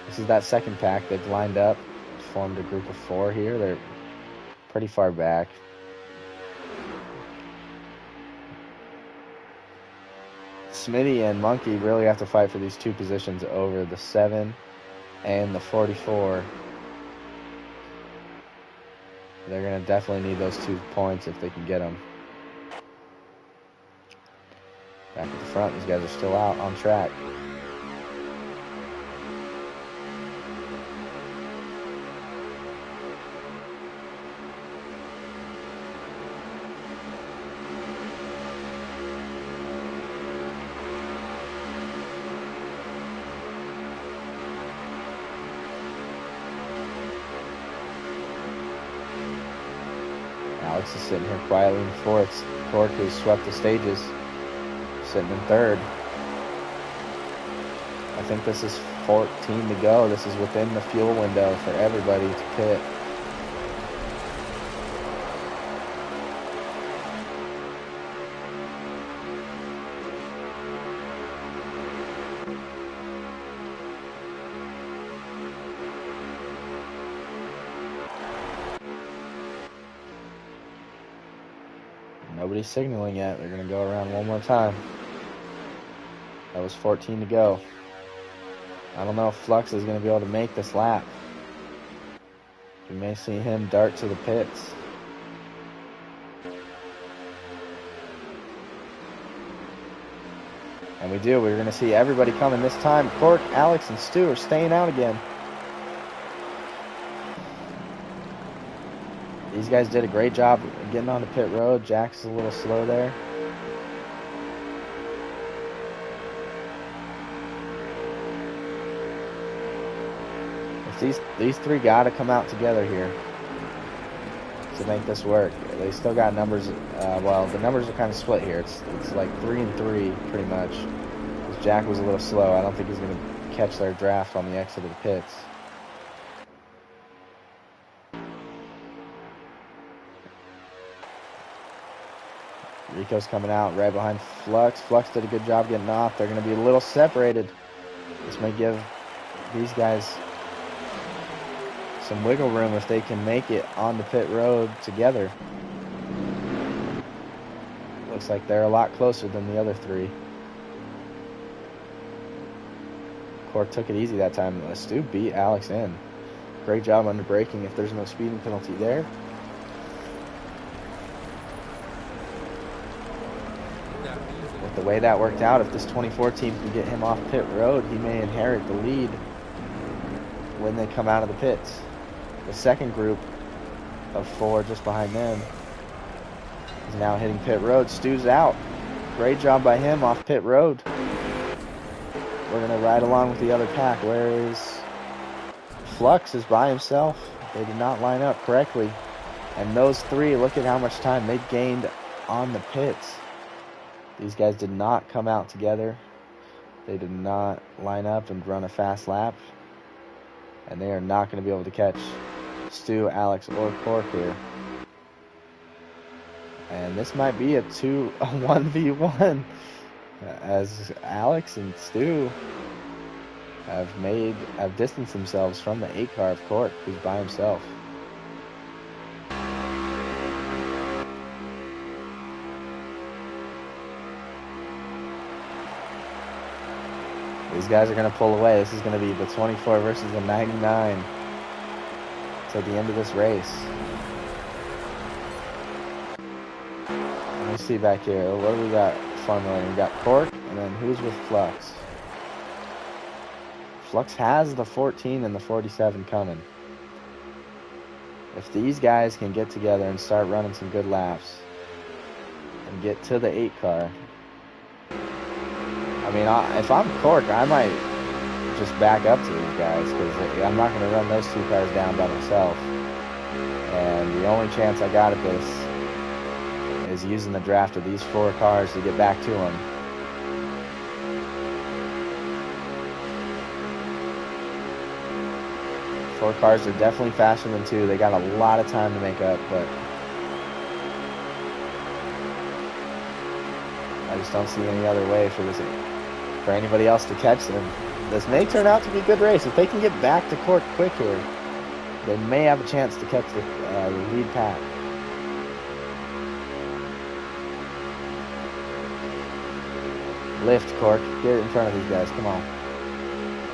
This is that second pack. They've lined up, formed a group of 4 here. They're pretty far back. Smitty and Monkey really have to fight for these 2 positions over the 7 and the 44. They're going to definitely need those 2 points if they can get them. Back at the front, these guys are still out on track. Alex is sitting here quietly in 4th. Cork, who's swept the stages, sitting in 3rd. I think this is 14 to go. This is within the fuel window for everybody to pit. Nobody's signaling yet. They're going to go around one more time. That was 14 to go. I don't know if Flux is going to be able to make this lap. We may see him dart to the pits. And we do. We're going to see everybody coming this time. Cork, Alex, and Stu are staying out again. These guys did a great job getting on the pit road. Jack's a little slow there. If these 3 got to come out together here to make this work. They still got numbers. Well, the numbers are kind of split here. It's like 3 and 3 pretty much. Because Jack was a little slow. I don't think he's going to catch their draft on the exit of the pits. Rico's coming out right behind Flux. Flux did a good job getting off. They're going to be a little separated. This may give these guys some wiggle room if they can make it on the pit road together. Looks like they're a lot closer than the other 3. Cork took it easy that time. Stu beat Alex in. Great job under braking if there's no speeding penalty there. The way that worked out, if this 24 team can get him off pit road, he may inherit the lead when they come out of the pits. The second group of 4 just behind them is now hitting pit road. Stu's out. Great job by him off pit road. We're going to ride along with the other pack. Where is Flux is by himself. They did not line up correctly. And those 3, look at how much time they gained on the pits. These guys did not come out together. They did not line up and run a fast lap. And they are not going to be able to catch Stu, Alex, or Cork here. And this might be a 1v1 as Alex and Stu have distanced themselves from the 8 car of Cork, who's by himself. These guys are going to pull away. This is going to be the 24 versus the 99 till the end of this race. Let me see back here. What do we got formulating? We got Cork, and then who's with Flux? Flux has the 14 and the 47 coming. If these guys can get together and start running some good laps and get to the 8 car, I mean, if I'm Cork, I might just back up to these guys because I'm not going to run those 2 cars down by myself. And And the only chance I got at this is using the draft of these 4 cars to get back to them. Four cars are definitely faster than 2. They got a lot of time to make up, but I just don't see any other way for anybody else to catch them. This may turn out to be a good race. If they can get back to court quick here, they may have a chance to catch the lead pack. Lift, Cork. Get in front of these guys. Come on.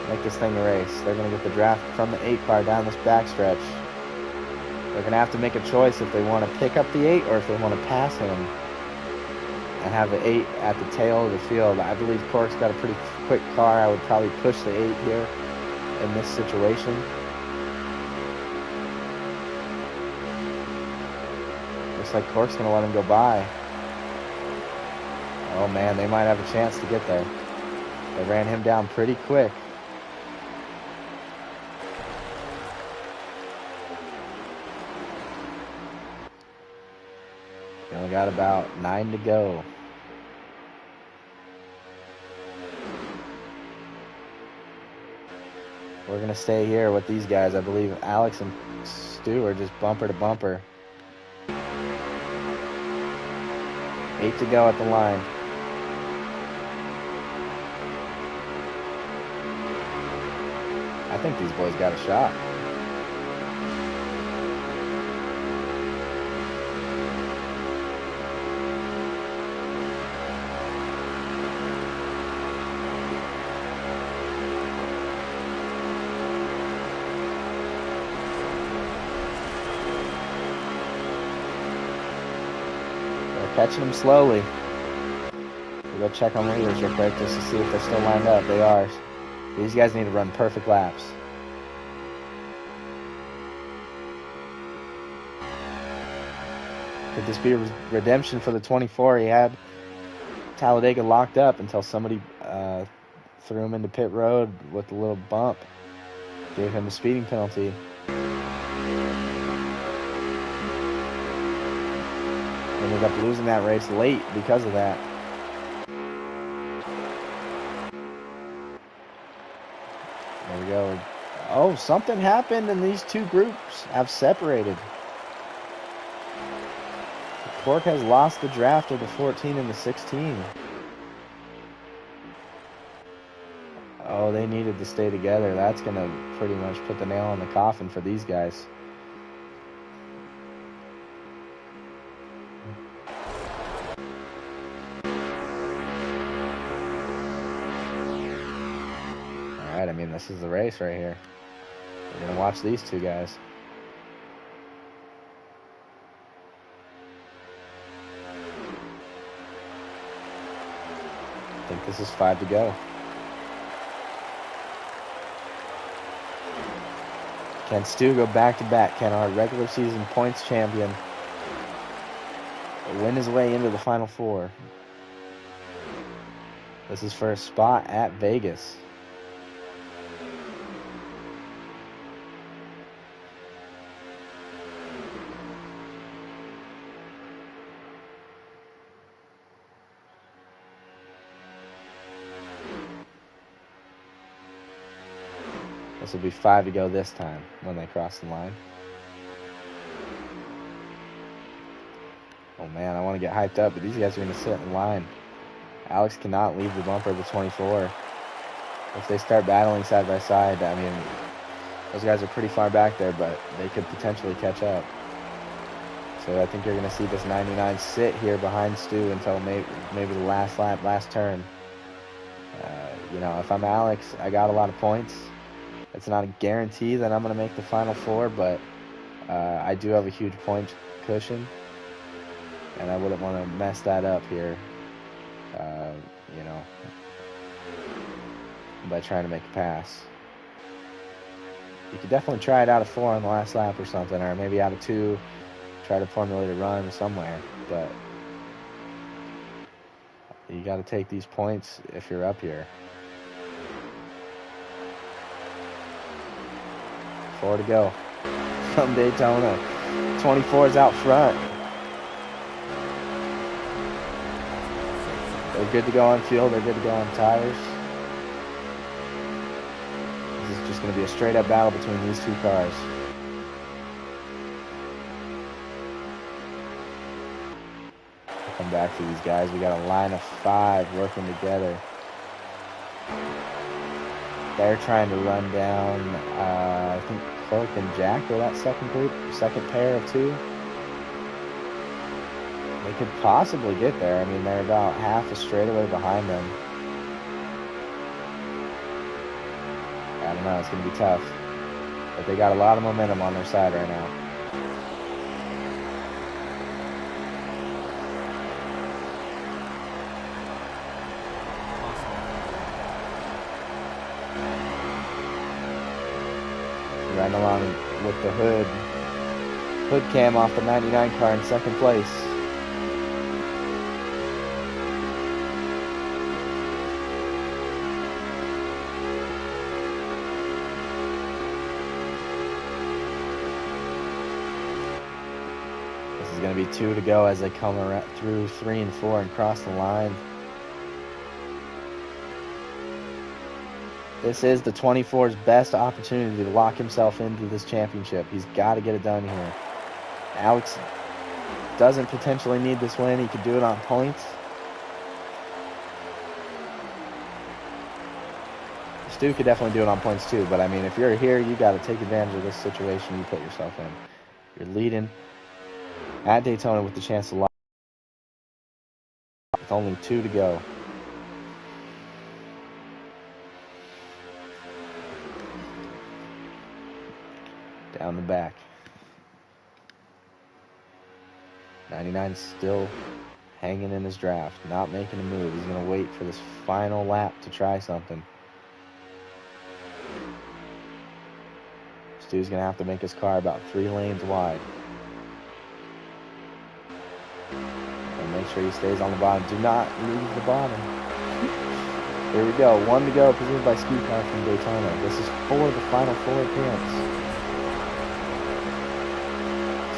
Make this thing a race. They're going to get the draft from the 8 car down this backstretch. They're going to have to make a choice if they want to pick up the 8 or if they want to pass him and have the 8 at the tail of the field. I believe Cork's got a pretty quick car. I would probably push the 8 here in this situation. Looks like Cork's going to let him go by. Oh man, they might have a chance to get there. They ran him down pretty quick. We only got about 9 to go. We're going to stay here with these guys. I believe Alex and Stu are just bumper to bumper. 8 to go at the line. I think these boys got a shot. Catching them slowly. We'll go check on leaders real quick just to see if they're still lined up. They are. These guys need to run perfect laps. Could this be a redemption for the 24? He had Talladega locked up until somebody threw him into pit road with a little bump. Gave him a speeding penalty. Ended up losing that race late because of that. There we go. Oh, something happened and these two groups have separated. Cork has lost the draft of the 14 and the 16. Oh, they needed to stay together. That's going to pretty much put the nail in the coffin for these guys. I mean, this is the race right here. We're going to watch these two guys. I think this is 5 to go. Can Stu go back-to-back? Can our regular season points champion win his way into the Final Four? This is for a spot at Vegas. This will be 5 to go this time when they cross the line. Oh man, I want to get hyped up, but these guys are going to sit in line. Alex cannot leave the bumper of the 24. If they start battling side by side, I mean, those guys are pretty far back there, but they could potentially catch up. So I think you're going to see this 99 sit here behind Stu until maybe the last lap, last turn. You know, if I'm Alex, I got a lot of points. It's not a guarantee that I'm going to make the Final Four, but I do have a huge point cushion, and I wouldn't want to mess that up here, you know, by trying to make a pass. You could definitely try it out of 4 on the last lap or something, or maybe out of 2, try to formulate a run somewhere, but you got to take these points if you're up here. 4 to go from Daytona. 24 is out front. They're good to go on fuel. They're good to go on tires. This is just going to be a straight-up battle between these two cars. I'll come back to these guys. We got a line of 5 working together. They're trying to run down, I think Clark and Jack are that second group, second pair of 2. They could possibly get there. I mean, they're about half a straightaway behind them. I don't know, it's going to be tough. But they got a lot of momentum on their side right now. Riding along with the hood cam off the 99 car in second place. This is going to be 2 to go as they come around through 3 and 4 and cross the line. This is the 24's best opportunity to lock himself into this championship. He's got to get it done here. Alex doesn't potentially need this win. He could do it on points. Stu could definitely do it on points too, but I mean, if you're here, you got to take advantage of this situation you put yourself in. You're leading at Daytona with the chance to lock with only 2 to go. Down the back. 99 still hanging in his draft, not making a move. He's going to wait for this final lap to try something. Stu's going to have to make his car about 3 lanes wide. And make sure he stays on the bottom. Do not leave the bottom. Here we go. 1 to go, presented by Ski Car from Daytona. This is for the final 4 appearance.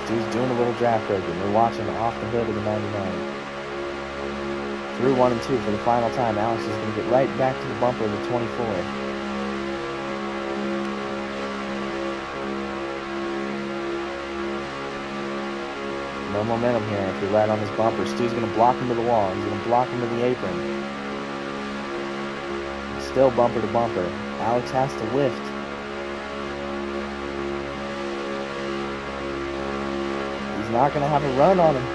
Stu's doing a little draft braking. We're watching off the hood of the 99. Through 1 and 2 for the final time. Alex is going to get right back to the bumper of the 24. No momentum here if you're right on this bumper. Stu's going to block him to the wall. He's going to block him to the apron. Still bumper to bumper. Alex has to lift. He's not going to have a run on him.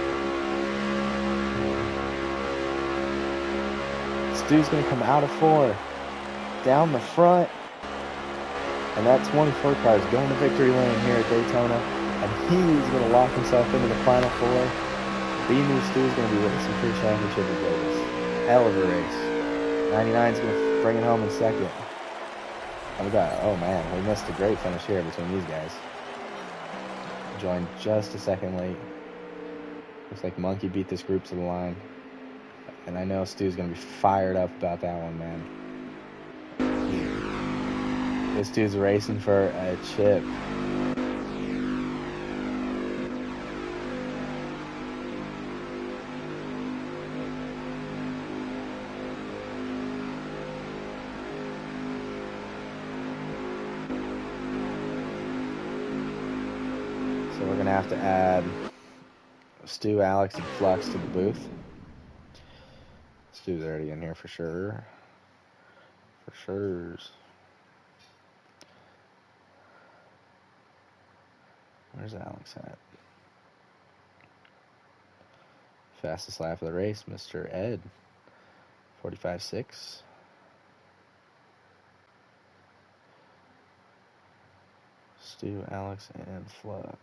Stu's going to come out of 4. Down the front. And that 24 car is going to victory lane here at Daytona. And he's going to lock himself into the final 4. B-New Stu's going to be racing for the championship at Vegas. Hell of a race. 99's going to bring it home in second. Oh man, we missed a great finish here between these guys. Joined just a second late. Looks like Monkey beat this group to the line. And I know Stu's going to be fired up about that one, man. This dude's racing for a chip. So we're going to have to add Stu, Alex, and Flux to the booth. Stu's already in here for sure. For sure. Where's Alex at? Fastest lap of the race, Mr. Ed. 45.6. Stu, Alex, and Flux.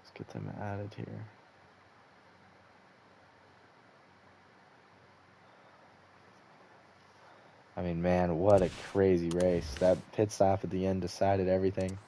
Let's get them added here. I mean, man, what a crazy race. That pit stop at the end decided everything.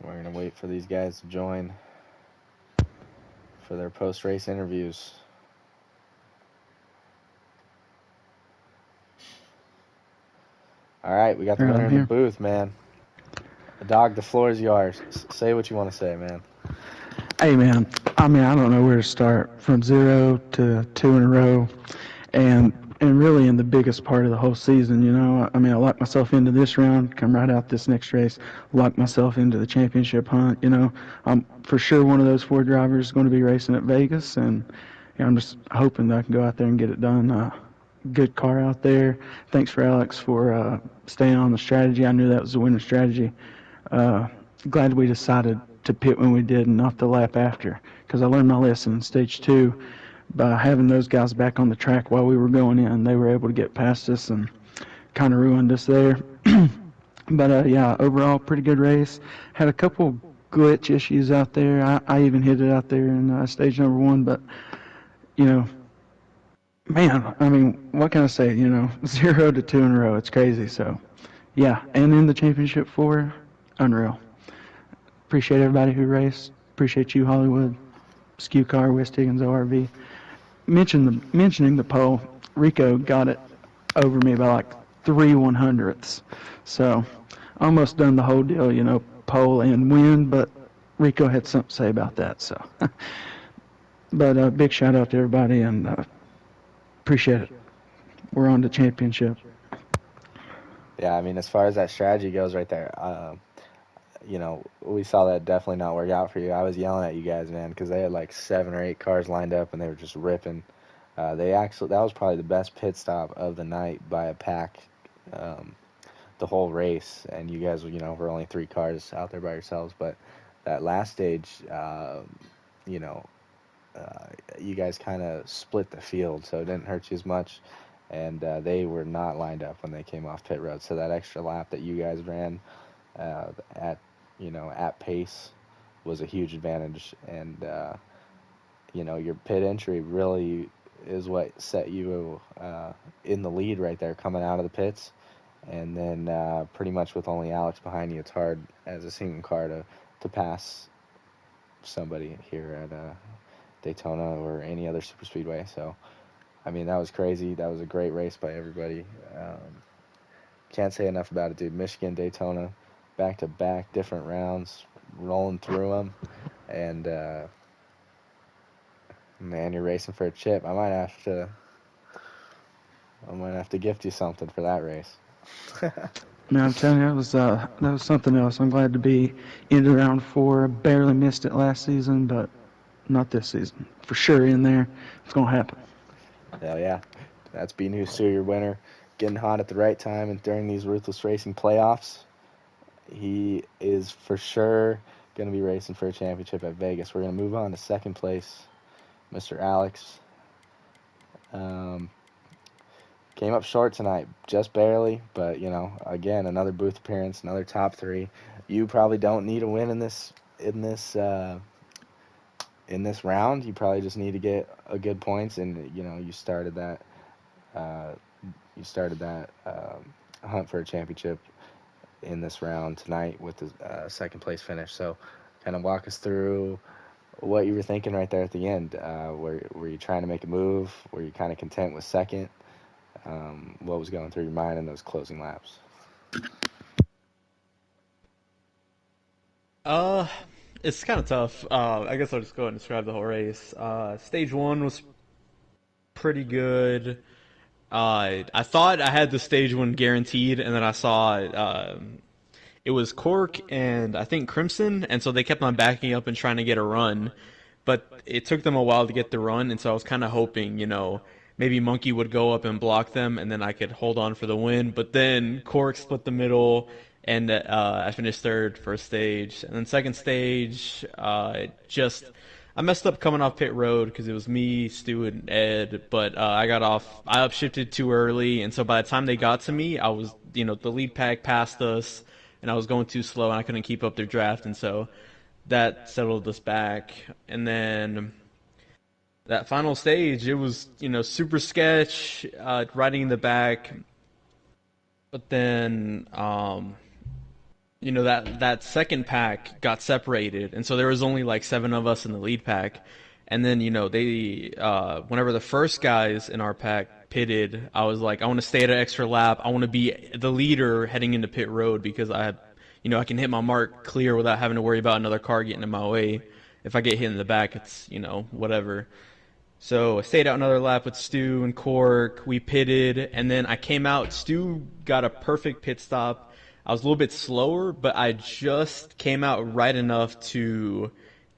We're going to wait for these guys to join for their post-race interviews. All right, we got the winner in the booth, man. Dog, the floor is yours. Say what you want to say, man. Hey, man. I mean, I don't know where to start. From 0 to 2 in a row, and really in the biggest part of the whole season, you know. I mean, I locked myself into this round, come right out this next race, locked myself into the championship hunt, you know. I'm for sure one of those 4 drivers going to be racing at Vegas, and I'm just hoping that I can go out there and get it done. Good car out there. Thanks for Alex for staying on the strategy. I knew that was the winning strategy. Glad we decided to pit when we did and not the lap after, because I learned my lesson in stage 2 by having those guys back on the track while we were going in. They were able to get past us and kind of ruined us there. But yeah, overall pretty good race. Had a couple glitch issues out there. I even hit it out there in stage number 1, but you know, man, I mean, what can I say? You know, 0 to 2 in a row. It's crazy. So yeah, and in the championship 4, unreal. Appreciate everybody who raced. Appreciate you, Hollywood, Skew Car, West Higgins, ORV. Mentioning the pole, Rico got it over me by like 3/100ths. So almost done the whole deal, you know, pole and win, but Rico had something to say about that. So, but big shout out to everybody and appreciate it. We're on to championship. Yeah, I mean, as far as that strategy goes right there, you know, we saw that definitely not work out for you. I was yelling at you guys, man, because they had like 7 or 8 cars lined up and they were just ripping. That was probably the best pit stop of the night by a pack, the whole race. And you guys, you know, were only 3 cars out there by yourselves. But that last stage, you know, you guys kind of split the field, so it didn't hurt you as much. And they were not lined up when they came off pit road. So that extra lap that you guys ran at, you know, at pace was a huge advantage. And you know, your pit entry really is what set you in the lead right there coming out of the pits. And then pretty much with only Alex behind you, it's hard as a single car to pass somebody here at Daytona or any other super speedway. So I mean, that was crazy. That was a great race by everybody. Can't say enough about it, dude. Michigan, Daytona, back to back, different rounds, rolling through them, and man, you're racing for a chip. I might have to gift you something for that race. Man, I'm telling you, that was something else. I'm glad to be in round 4. Barely missed it last season, but not this season. For sure in there. It's gonna happen. Hell yeah. That's B News Sue, your winner. Getting hot at the right time and during these Ruthless Racing playoffs. He is for sure going to be racing for a championship at Vegas. We're going to move on to second place. Mr. Alex came up short tonight, just barely, but you know, again, another booth appearance, another top 3. You probably don't need a win in this round. You probably just need to get a good points, and you know, you started that hunt for a championship in this round tonight with the second place finish. So kind of walk us through what you were thinking right there at the end. Were you trying to make a move? Were you kind of content with second? What was going through your mind in those closing laps? Uh, it's kind of tough. I guess I'll just go ahead and describe the whole race. Stage 1 was pretty good. I thought I had the stage 1 guaranteed, and then I saw it was Cork and I think Crimson, and so they kept on backing up and trying to get a run, but it took them a while to get the run, and so I was kind of hoping, you know, maybe Monkey would go up and block them, and then I could hold on for the win. But then Cork split the middle, and I finished third first stage, and then second stage, just I messed up coming off pit road because it was me, Stu, and Ed, but I got off. I upshifted too early, and so by the time they got to me, I was, you know, the lead pack passed us, and I was going too slow, and I couldn't keep up their draft, and so that settled us back. And then that final stage, it was, you know, super sketch, riding in the back, but then that second pack got separated, and so there was only like 7 of us in the lead pack. And then they whenever the first guys in our pack pitted, I was like, I want to stay at an extra lap. I want to be the leader heading into pit road because I can hit my mark clear without having to worry about another car getting in my way. If I get hit in the back, it's whatever. So I stayed out another lap with Stu and Cork. We pitted, and then I came out. Stu got a perfect pit stop. I was a little bit slower, but I just came out right enough to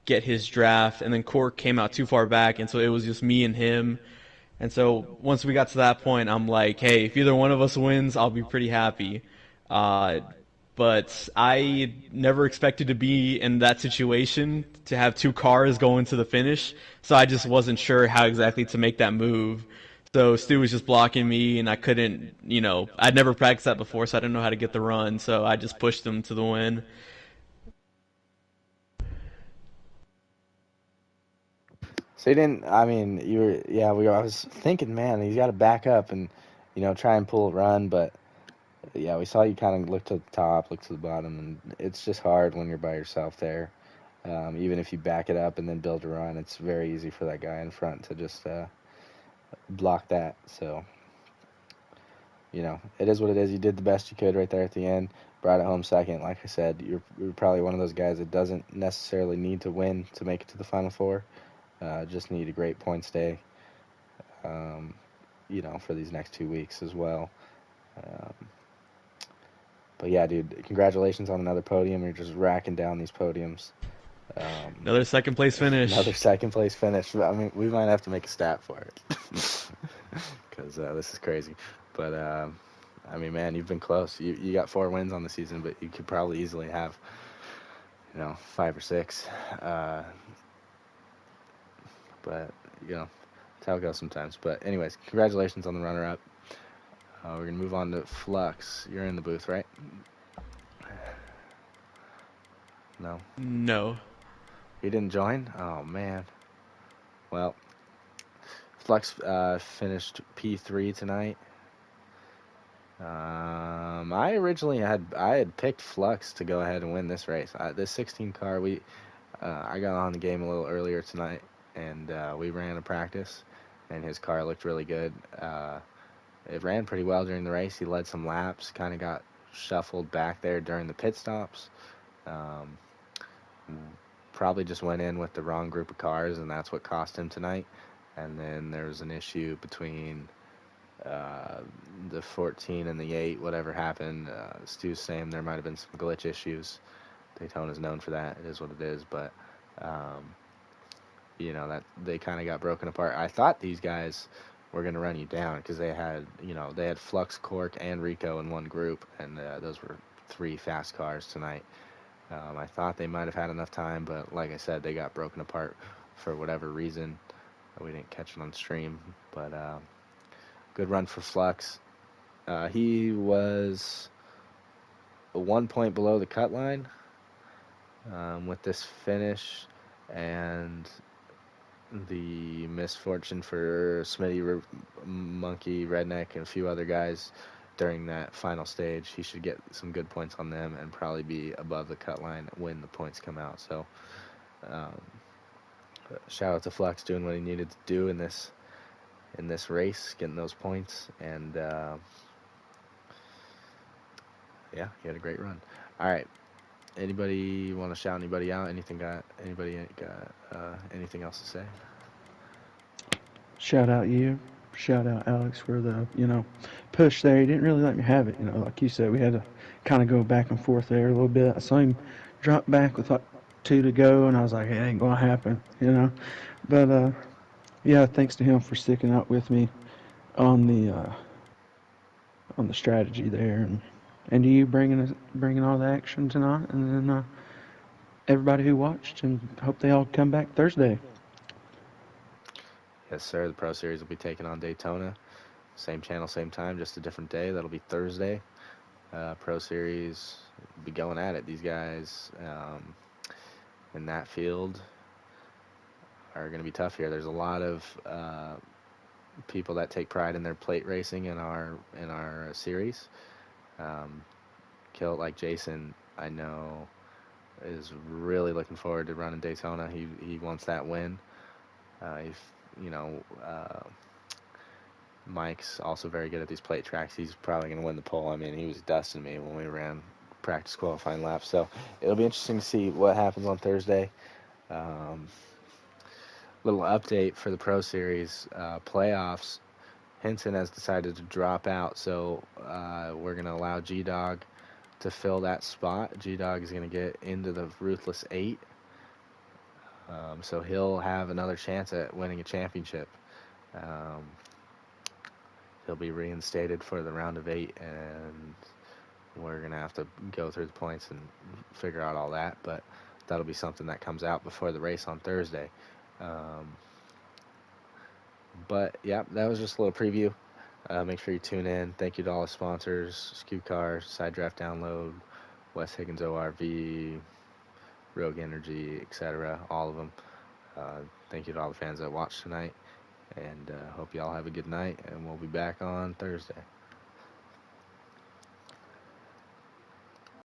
get his draft, and then Cork came out too far back, and so it was just me and him. And so once we got to that point, I'm like, hey, if either one of us wins, I'll be pretty happy. Uh, but I never expected to be in that situation to have 2 cars going to the finish, so I just wasn't sure how exactly to make that move. So Stu was just blocking me, and I couldn't, I'd never practiced that before, so I didn't know how to get the run, so I just pushed him to the win. So you didn't. I mean, you were. Yeah, I was thinking, man, he's got to back up and try and pull a run. But yeah, we saw you kind of look to the top, look to the bottom, and it's just hard when you're by yourself there. Even if you back it up and then build a run, it's very easy for that guy in front to just block that. So it is what it is. You did the best you could right there at the end. Brought it home second. Like I said, you're probably one of those guys that doesn't necessarily need to win to make it to the Final Four. Just need a great points day, for these next 2 weeks as well. Um, but yeah, dude, congratulations on another podium. You're just racking down these podiums. Another second place finish. Another second place finish. I mean, we might have to make a stat for it because this is crazy. But I mean, man, you've been close. You got 4 wins on the season, but you could probably easily have 5 or 6. But that's how it goes sometimes. But anyways, congratulations on the runner-up. We're gonna move on to Flux. You're in the booth, right? No. No. You didn't join? Oh man. Well, Flux finished P3 tonight. I originally had picked Flux to go ahead and win this race. This 16 car, I got on the game a little earlier tonight, and we ran a practice, and his car looked really good. It ran pretty well during the race. He led some laps, kind of got shuffled back there during the pit stops. Probably just went in with the wrong group of cars, and that's what cost him tonight. And then there was an issue between the 14 and the 8, whatever happened. Stu's saying there might have been some glitch issues. Daytona's known for that. It is what it is, but that they kind of got broken apart. I thought these guys were going to run you down because they had Flux, Cork, and Rico in one group, and those were 3 fast cars tonight. I thought they might have had enough time, but like I said, they got broken apart for whatever reason. We didn't catch it on stream, but good run for Flux. He was 1 point below the cut line with this finish, and the misfortune for Smitty, Monkey, Redneck, and a few other guys during that final stage. He should get some good points on them and probably be above the cut line when the points come out. So shout out to Flux doing what he needed to do in this race, getting those points, and yeah, he had a great run. All right, anybody want to shout anybody out? Anybody got anything else to say? Shout out you. Shout out Alex for the, push there. He didn't really let me have it. Like you said, we had to kind of go back and forth there a little bit. I saw him drop back with like 2 to go, and I was like, it ain't going to happen, But, yeah, thanks to him for sticking out with me on the strategy there. And to you bringing all the action tonight. And then everybody who watched, and hope they all come back Thursday. Yes, sir. The Pro Series will be taking on Daytona. Same channel, same time, just a different day. That'll be Thursday. Pro Series will be going at it. These guys in that field are going to be tough here. There's a lot of people that take pride in their plate racing in our series. Kill like Jason. I know is really looking forward to running Daytona. He wants that win. If you know, Mike's also very good at these plate tracks. He's probably going to win the pole. I mean, he was dusting me when we ran practice qualifying laps. So it'll be interesting to see what happens on Thursday. Little update for the Pro Series playoffs. Hinton has decided to drop out, so we're going to allow G-Dog to fill that spot. G-Dog is going to get into the Ruthless 8, so he'll have another chance at winning a championship. He'll be reinstated for the round of 8, and we're going to have to go through the points and figure out all that, but that'll be something that comes out before the race on Thursday. But, yeah, that was just a little preview. Make sure you tune in. Thank you to all the sponsors, Scoot Car, Side Draft Download, West Higgins ORV, Rogue Energy, etc., all of them. Thank you to all the fans that watched tonight, and hope you all have a good night, and we'll be back on Thursday.